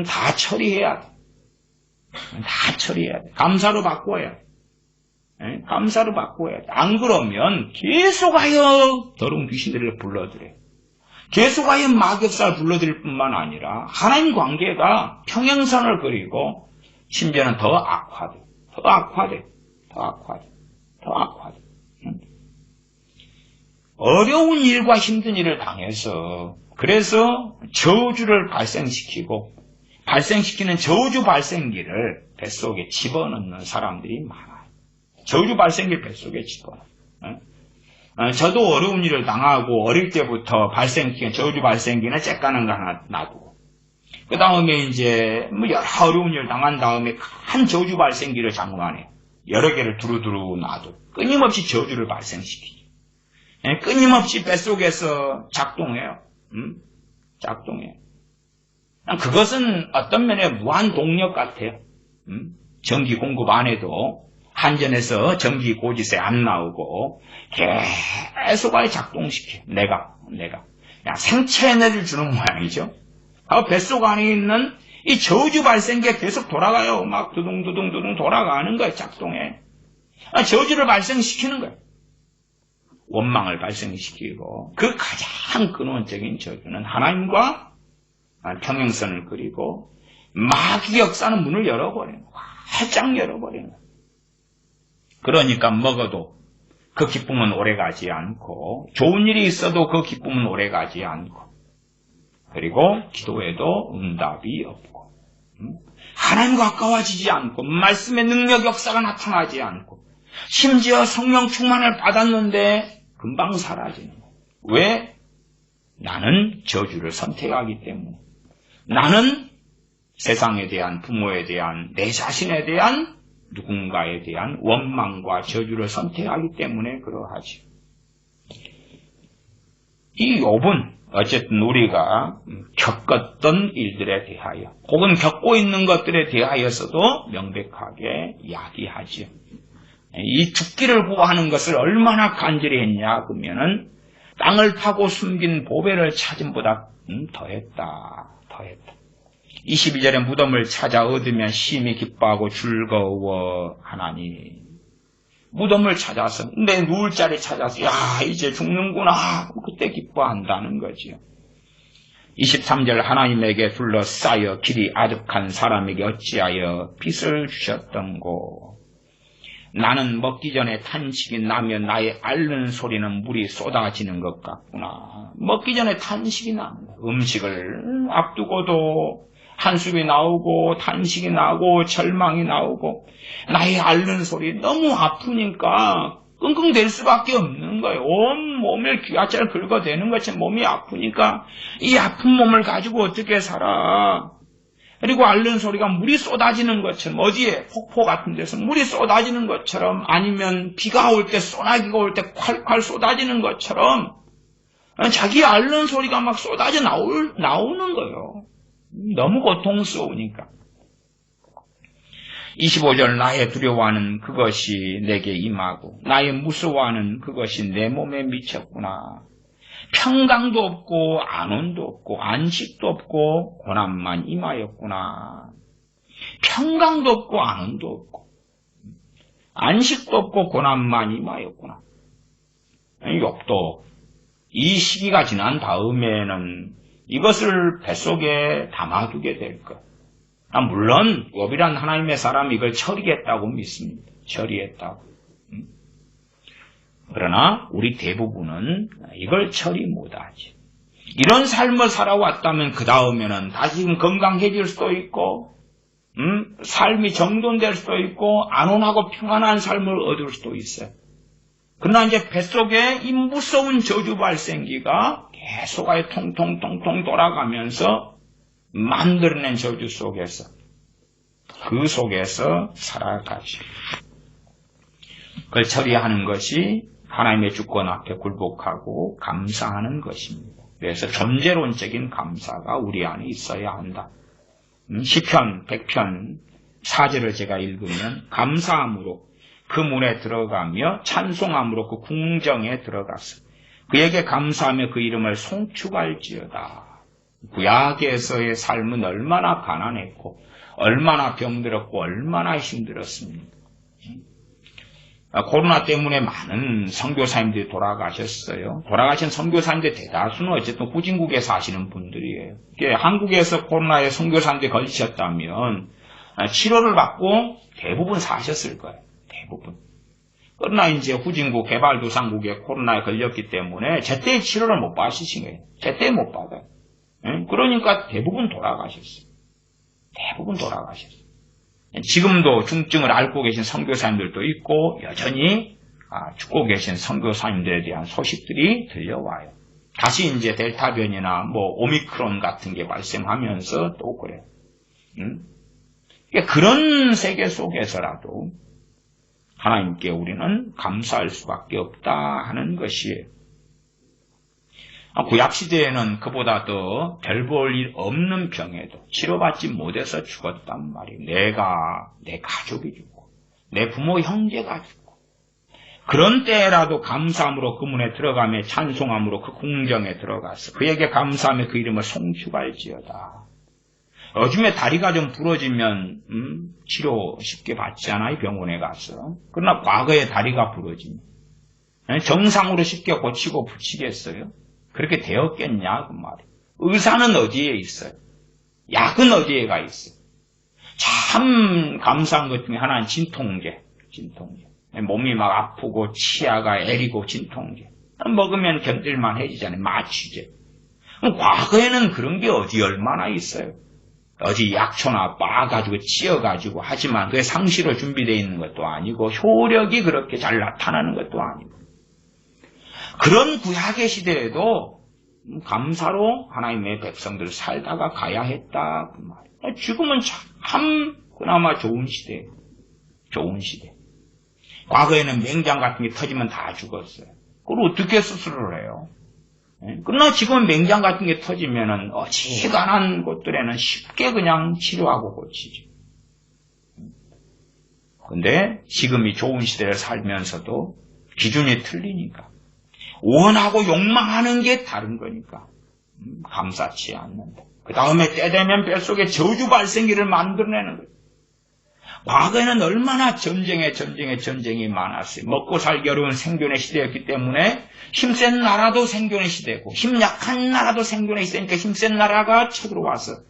다 처리해야 돼. 다 처리해야 돼. 감사로 바꿔야 돼. 감사로 바꿔야 돼. 안 그러면 계속하여 더러운 귀신들을 불러들여요. 계속하여 마귀역사를 불러들일 뿐만 아니라 하나님 관계가 평행선을 그리고 심지어는 더 악화돼. 더 악화돼. 더 악화돼. 더 악화돼. 어려운 일과 힘든 일을 당해서 그래서 저주를 발생시키고 발생시키는 저주 발생기를 뱃속에 집어넣는 사람들이 많아요. 저주 발생기 뱃속에 집어넣어요. 저도 어려운 일을 당하고 어릴 때부터 발생기는 저주 발생기는 쬐까는 거 하나 놔두고 그 다음에 이제 여러 어려운 일을 당한 다음에 큰 저주 발생기를 장만해 여러 개를 두루두루 놔두고 끊임없이 저주를 발생시키죠. 끊임없이 뱃속에서 작동해요. 작동해요. 그것은 어떤 면에 무한 동력 같아요. 전기 공급 안 해도 한전에서 전기 고지세 안 나오고 계속 아예 작동시켜. 내가 그냥 생체 에너지를 주는 모양이죠. 뱃속 안에 있는 이 저주 발생기가 계속 돌아가요. 막 두둥두둥두둥 돌아가는 거예요. 작동해. 저주를 발생시키는 거예요. 원망을 발생시키고 그 가장 근원적인 저주는 하나님과 평행선을 그리고 마귀 역사는 문을 열어버리는 거예요. 활짝 열어버리는 거예요. 그러니까 먹어도 그 기쁨은 오래가지 않고 좋은 일이 있어도 그 기쁨은 오래가지 않고 그리고 기도에도 응답이 없고 하나님과 가까워지지 않고 말씀의 능력 역사가 나타나지 않고 심지어 성령 충만을 받았는데 금방 사라지는 거예요. 왜? 나는 저주를 선택하기 때문에 나는 세상에 대한 부모에 대한 내 자신에 대한 누군가에 대한 원망과 저주를 선택하기 때문에 그러하지. 이 욥은 어쨌든 우리가 겪었던 일들에 대하여 혹은 겪고 있는 것들에 대하여서도 명백하게 이야기하죠. 이 죽기를 구하는 것을 얼마나 간절히 했냐 그러면은 땅을 파고 숨긴 보배를 찾음보다 더했다. 22절에 무덤을 찾아 얻으면 심히 기뻐하고 즐거워하나니. 무덤을 찾아서 내 누울 자리 찾아서 야 이제 죽는구나 그때 기뻐한다는 거지요. 23절 하나님에게 둘러싸여 길이 아득한 사람에게 어찌하여 빛을 주셨던고. 나는 먹기 전에 탄식이 나면 나의 앓는 소리는 물이 쏟아지는 것 같구나. 먹기 전에 탄식이 납니다. 음식을 앞두고도 한숨이 나오고 탄식이 나오고 절망이 나오고 나의 앓는 소리 너무 아프니까 끙끙댈 수밖에 없는 거예요. 온 몸을 귀하철 긁어대는 것처럼 몸이 아프니까 이 아픈 몸을 가지고 어떻게 살아. 그리고 앓는 소리가 물이 쏟아지는 것처럼 어디에 폭포 같은 데서 물이 쏟아지는 것처럼 아니면 비가 올 때 소나기가 올 때 콸콸 쏟아지는 것처럼 자기 앓는 소리가 막 쏟아져 나오는 거예요. 너무 고통스러우니까. 25절 나의 두려워하는 그것이 내게 임하고 나의 무서워하는 그것이 내 몸에 미쳤구나. 평강도 없고 안온도 없고 안식도 없고 고난만 임하였구나. 평강도 없고 안온도 없고 안식도 없고 고난만 임하였구나. 욥도 이 시기가 지난 다음에는 이것을 뱃속에 담아두게 될 것. 물론 욥이란 하나님의 사람이 이걸 처리했다고 믿습니다. 처리했다고. 그러나 우리 대부분은 이걸 처리 못하지. 이런 삶을 살아왔다면 그 다음에는 다시 건강해질 수도 있고 삶이 정돈될 수도 있고 안온하고 평안한 삶을 얻을 수도 있어요. 그러나 이제 뱃속에 이 무서운 저주 발생기가 계속 통통통통 돌아가면서 만들어낸 저주 속에서 그 속에서 살아가지. 그걸 처리하는 것이 하나님의 주권 앞에 굴복하고 감사하는 것입니다. 그래서 존재론적인 감사가 우리 안에 있어야 한다. 시편 100편 4절을 제가 읽으면 감사함으로 그 문에 들어가며 찬송함으로 그 궁정에 들어갔어. 그에게 감사하며 그 이름을 송축할지어다. 구약에서의 삶은 얼마나 가난했고 얼마나 병들었고 얼마나 힘들었습니까? 코로나 때문에 많은 선교사님들이 돌아가셨어요. 돌아가신 선교사님들 대다수는 어쨌든 후진국에 사시는 분들이에요. 한국에서 코로나에 선교사님들이 걸리셨다면 치료를 받고 대부분 사셨을 거예요. 대부분. 그러나 이제 후진국 개발도상국에 코로나에 걸렸기 때문에 제때 치료를 못 받으신 거예요. 제때 못 받아요. 그러니까 대부분 돌아가셨어요. 대부분 돌아가셨어요. 지금도 중증을 앓고 계신 선교사님들도 있고 여전히 죽고 계신 선교사님들에 대한 소식들이 들려와요. 다시 이제 델타 변이나 오미크론 같은 게 발생하면서 또 그래요. 그런 세계 속에서라도 하나님께 우리는 감사할 수밖에 없다 하는 것이에요. 구약시대에는 그보다 더 별 볼 일 없는 병에도 치료받지 못해서 죽었단 말이에요. 내 가족이 죽고 내 부모 형제가 죽고 그런 때라도 감사함으로 그 문에 들어가며 찬송함으로 그 궁정에 들어가서 그에게 감사하며 그 이름을 송축할지어다. 요즘에 다리가 좀 부러지면 치료 쉽게 받지 않아요? 병원에 가서. 그러나 과거에 다리가 부러지면 정상으로 쉽게 고치고 붙이겠어요? 그렇게 되었겠냐 그 말이에요. 의사는 어디에 있어요? 약은 어디에가 있어요? 참 감사한 것 중에 하나는 진통제. 몸이 막 아프고 치아가 애리고 진통제. 먹으면 견딜만 해지잖아요. 마취제. 과거에는 그런 게 어디 얼마나 있어요? 어디 약초나 빻아가지고 찧어가지고 하지만 그게 상시로 준비되어 있는 것도 아니고 효력이 그렇게 잘 나타나는 것도 아니고 그런 구약의 시대에도 감사로 하나님의 백성들 살다가 가야 했다 그 말이에요. 지금은 참 그나마 좋은 시대. 과거에는 맹장 같은 게 터지면 다 죽었어요. 그걸 어떻게 수술을 해요? 그러나 지금 맹장 같은 게 터지면은 어지간한 곳들에는 쉽게 그냥 치료하고 고치죠. 근데 지금 이 좋은 시대를 살면서도 기준이 틀리니까 원하고 욕망하는 게 다른 거니까 감사치 않는다. 그 다음에 때 되면 뱃속에 저주 발생기를 만들어내는 거예요. 과거에는 얼마나 전쟁이 많았어요. 먹고 살기 어려운 생존의 시대였기 때문에 힘센 나라도 생존의 시대고 힘 약한 나라도 생존의 시대니까 힘센 나라가 쳐들어와서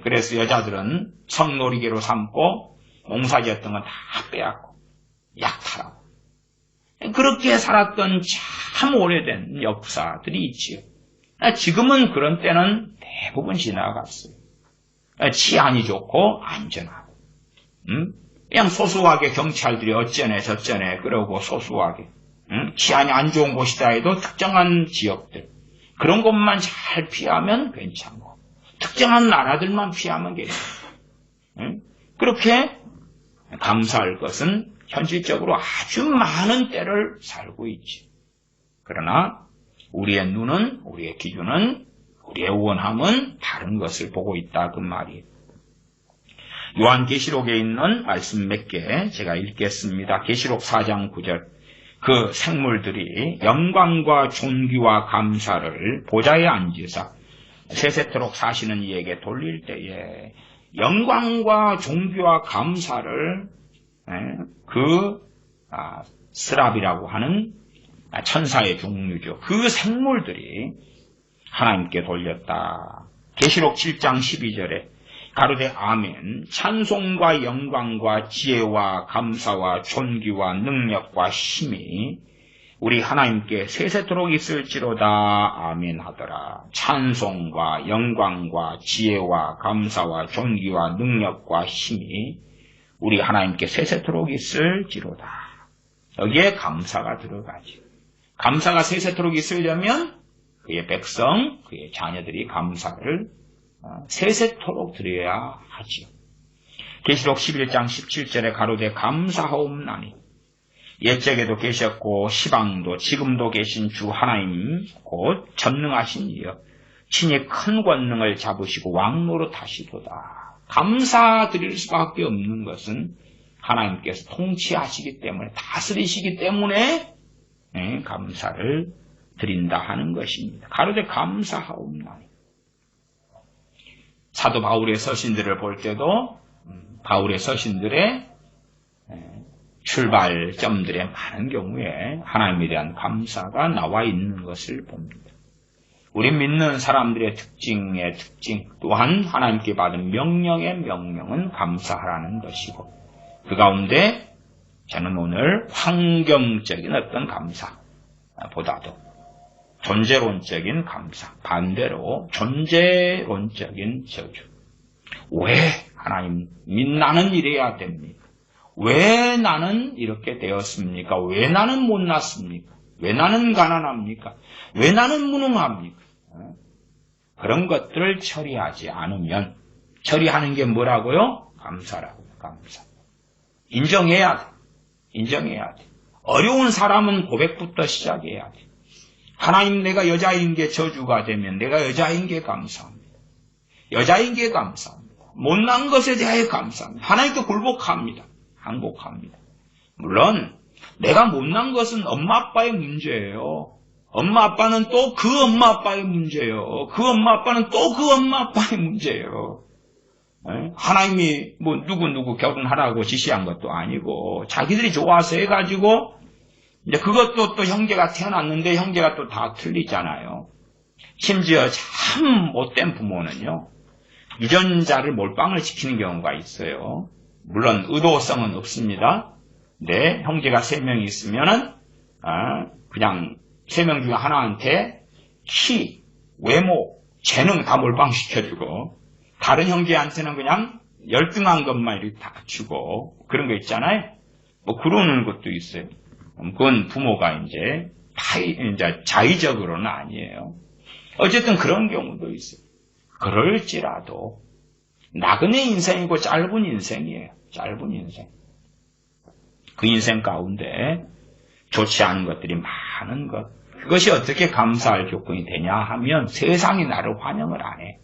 그래서 여자들은 성놀이개로 삼고 농사지었던 건 다 빼앗고 약탈하고 그렇게 살았던 참 오래된 역사들이 있지요. 지금은 그런 때는 대부분 지나갔어요. 치안이 좋고 안전하고 그냥 소소하게 경찰들이 어쩌네 저쩌네 그러고 소소하게 치안이 안 좋은 곳이다 해도 특정한 지역들 그런 곳만 잘 피하면 괜찮고 특정한 나라들만 피하면 괜찮고 그렇게 감사할 것은 현실적으로 아주 많은 때를 살고 있지. 그러나 우리의 눈은 우리의 기준은 우리의 원함은 다른 것을 보고 있다 그 말이에요. 요한계시록에 있는 말씀 몇 개 제가 읽겠습니다. 계시록 4장 9절 그 생물들이 영광과 존귀와 감사를 보좌에 앉으사 세세토록 사시는 이에게 돌릴 때에 영광과 존귀와 감사를 스랍이라고 하는 천사의 종류죠. 그 생물들이 하나님께 돌렸다. 계시록 7장 12절에 가로되 아멘 찬송과 영광과 지혜와 감사와 존귀와 능력과 힘이 우리 하나님께 세세토록 있을지로다 아멘 하더라. 찬송과 영광과 지혜와 감사와 존귀와 능력과 힘이 우리 하나님께 세세토록 있을지로다. 여기에 감사가 들어가지. 감사가 세세토록 있으려면 그의 백성, 그의 자녀들이 감사를 세세토록 드려야 하지요. 계시록 11장 17절에 가로되 감사하옵나니 옛적에도 계셨고 시방도 지금도 계신 주 하나님 곧 전능하신 이여 친히 큰 권능을 잡으시고 왕노릇 하시도다. 감사드릴 수밖에 없는 것은 하나님께서 통치하시기 때문에 다스리시기 때문에 감사를 드린다 하는 것입니다. 가로되 감사하옵나니 사도 바울의 서신들을 볼 때도 바울의 서신들의 출발점들의 많은 경우에 하나님에 대한 감사가 나와 있는 것을 봅니다. 우리 믿는 사람들의 특징의 특징 또한 하나님께 받은 명령의 명령은 감사하라는 것이고 그 가운데 저는 오늘 환경적인 어떤 감사보다도 존재론적인 감사, 반대로 존재론적인 저주. 왜 하나님 나는 이래야 됩니까? 왜 나는 이렇게 되었습니까? 왜 나는 못났습니까? 왜 나는 가난합니까? 왜 나는 무능합니까? 그런 것들을 처리하지 않으면 처리하는 게 뭐라고요? 감사라고요. 감사. 인정해야 돼. 인정해야 돼. 어려운 사람은 고백부터 시작해야 돼. 하나님 내가 여자인 게 저주가 되면 내가 여자인 게 감사합니다. 여자인 게 감사합니다. 못난 것에 대하여 감사합니다. 하나님께 굴복합니다. 항복합니다. 물론 내가 못난 것은 엄마 아빠의 문제예요. 엄마 아빠는 또 그 엄마 아빠의 문제예요. 그 엄마 아빠는 또 그 엄마 아빠의 문제예요. 하나님이 뭐 누구 결혼하라고 지시한 것도 아니고 자기들이 좋아서 해가지고 이제 그것도 또 형제가 태어났는데 형제가 또 다 틀리잖아요. 심지어 참 못된 부모는요. 유전자를 몰빵을 시키는 경우가 있어요. 물론 의도성은 없습니다. 네, 형제가 3명이 있으면은 그냥 3명 중에 하나한테 키, 외모, 재능 다 몰빵시켜주고 다른 형제한테는 그냥 열등한 것만 이렇게 다 주고 그런 거 있잖아요. 뭐 그러는 것도 있어요. 그건 부모가 이제 자의적으로는 아니에요. 어쨌든 그런 경우도 있어요. 그럴지라도 나그네 인생이고 짧은 인생이에요. 짧은 인생. 그 인생 가운데 좋지 않은 것들이 많은 것. 그것이 어떻게 감사할 조건이 되냐 하면 세상이 나를 환영을 안 해.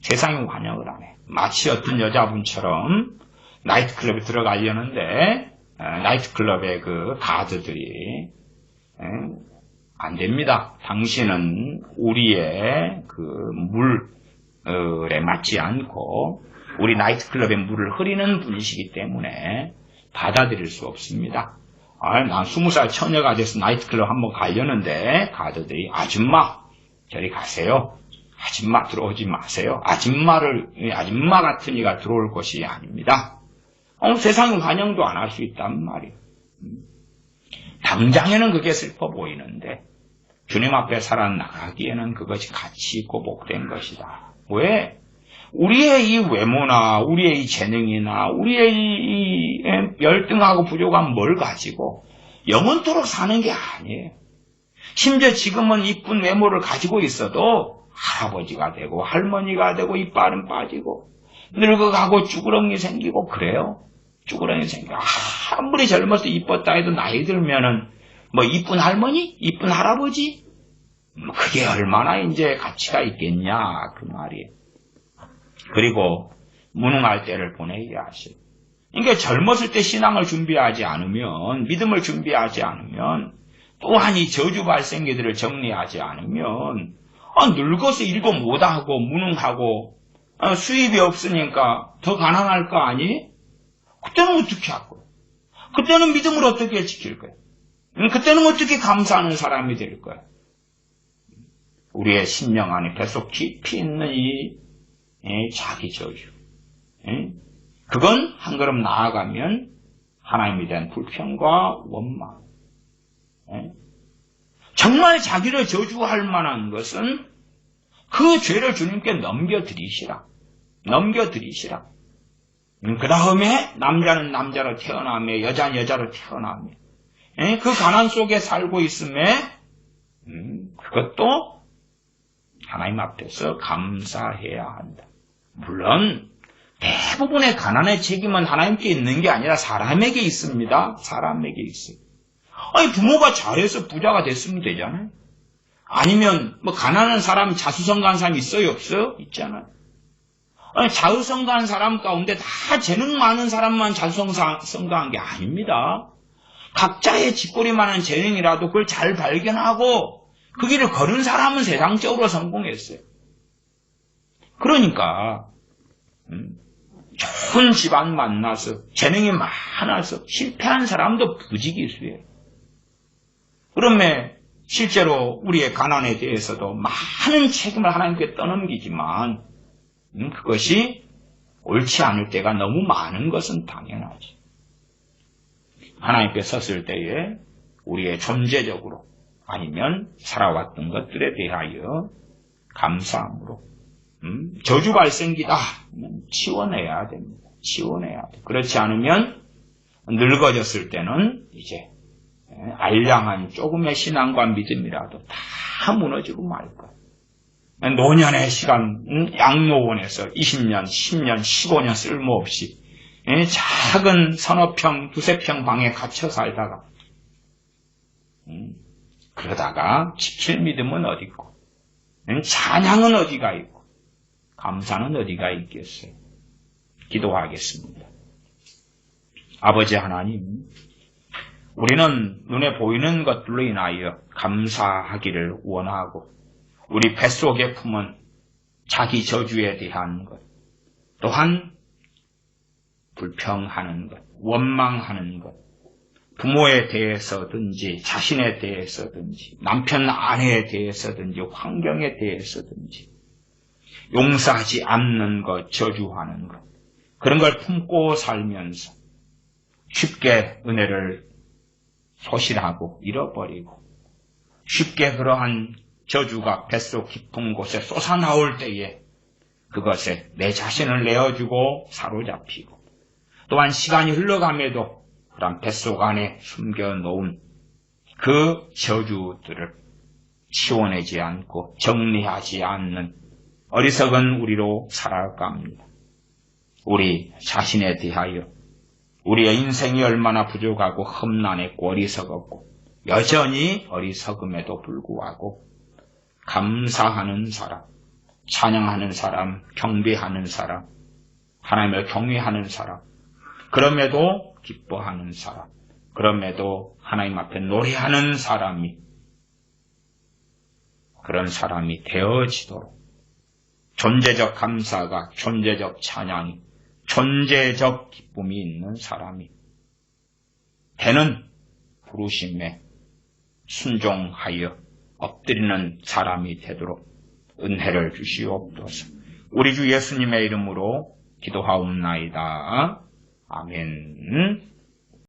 세상이 환영을 안 해. 마치 어떤 여자분처럼 나이트클럽에 들어가려는데 나이트클럽의 그 가드들이 안 됩니다. 당신은 우리의 그 맞지 않고 우리 나이트클럽의 물을 흐리는 분이시기 때문에 받아들일 수 없습니다. 난 20살 처녀가 돼서 나이트클럽 한번 가려는데 가드들이 아줌마 저리 가세요. 아줌마 들어오지 마세요. 아줌마 같은 이가 들어올 것이 아닙니다. 세상은 환영도 안 할 수 있단 말이에요. 당장에는 그게 슬퍼 보이는데 주님 앞에 살아나가기에는 그것이 가치 있고 복된 것이다. 왜? 우리의 이 외모나 우리의 이 재능이나 우리의 이 열등하고 부족한 뭘 가지고 영원토록 사는 게 아니에요. 심지어 지금은 이쁜 외모를 가지고 있어도 할아버지가 되고 할머니가 되고 이빨은 빠지고 늙어가고 쭈그렁이 생기고 그래요. 쭈그렁이 생기고 아무리 젊어서 이뻤다 해도 나이 들면은 뭐 이쁜 할머니? 이쁜 할아버지? 그게 얼마나 이제 가치가 있겠냐 그 말이에요. 그리고 무능할 때를 보내게 하시고 그러니까 젊었을 때 신앙을 준비하지 않으면 믿음을 준비하지 않으면 또한 이 저주 발생기들을 정리하지 않으면 늙어서 일도 못하고 무능하고 수입이 없으니까 더 가난할 거 아니? 그때는 어떻게 할 거야? 그때는 믿음을 어떻게 지킬 거야? 그때는 어떻게 감사하는 사람이 될 거야? 우리의 심령 안에 계속 깊이 있는 이 자기 저주. 그건 한 걸음 나아가면 하나님에 대한 불평과 원망. 정말 자기를 저주할 만한 것은 그 죄를 주님께 넘겨드리시라. 그 다음에 남자는 남자로 태어나며 여자는 여자로 태어나며 그 가난 속에 살고 있음에 그것도 하나님 앞에서 감사해야 한다. 물론 대부분의 가난의 책임은 하나님께 있는 게 아니라 사람에게 있습니다. 사람에게 있어요. 부모가 잘해서 부자가 됐으면 되잖아요. 아니면 뭐 가난한 사람 자수성가한 사람 있어요? 없어요? 있잖아요. 자수성가한 사람 가운데 다 재능 많은 사람만 자수성가한 게 아닙니다. 각자의 쥐꼬리 많은 재능이라도 그걸 잘 발견하고 그 길을 걸은 사람은 세상적으로 성공했어요. 그러니까 좋은 집안 만나서 재능이 많아서 실패한 사람도 부지기수예요. 그러면 실제로 우리의 가난에 대해서도 많은 책임을 하나님께 떠넘기지만 그것이 옳지 않을 때가 너무 많은 것은 당연하지. 하나님께 섰을 때에 우리의 존재적으로 아니면 살아왔던 것들에 대하여 감사함으로 저주 발생기다 치워내야 됩니다. 치워내야 돼. 그렇지 않으면 늙어졌을 때는 이제 알량한 조금의 신앙과 믿음이라도 다 무너지고 말 거야. 노년의 시간 양로원에서 20년, 10년, 15년 쓸모없이 작은 서너 평, 두세 평 방에 갇혀 살다가 그러다가 지킬 믿음은 어디 있고 찬양은 어디가 있고 감사는 어디가 있겠어요. 기도하겠습니다. 아버지 하나님, 우리는 눈에 보이는 것들로 인하여 감사하기를 원하고 우리 뱃속에 품은 자기 저주에 대한 것, 또한 불평하는 것, 원망하는 것, 부모에 대해서든지 자신에 대해서든지 남편 아내에 대해서든지 환경에 대해서든지 용서하지 않는 것, 저주하는 것, 그런 걸 품고 살면서 쉽게 은혜를 소실하고 잃어버리고 쉽게 그러한 저주가 뱃속 깊은 곳에 쏟아나올 때에 그것에 내 자신을 내어주고 사로잡히고 또한 시간이 흘러감에도 그런 뱃속 안에 숨겨놓은 그 저주들을 치워내지 않고 정리하지 않는 어리석은 우리로 살아갑니다. 우리 자신에 대하여 우리의 인생이 얼마나 부족하고 험난했고 어리석었고 여전히 어리석음에도 불구하고 감사하는 사람, 찬양하는 사람, 경배하는 사람, 하나님을 경외하는 사람, 그럼에도 기뻐하는 사람, 그럼에도 하나님 앞에 노래하는 사람이 그런 사람이 되어지도록 존재적 감사가, 존재적 찬양이, 존재적 기쁨이 있는 사람이 되는 부르심에 순종하여 엎드리는 사람이 되도록 은혜를 주시옵소서. 우리 주 예수님의 이름으로 기도하옵나이다. 아멘.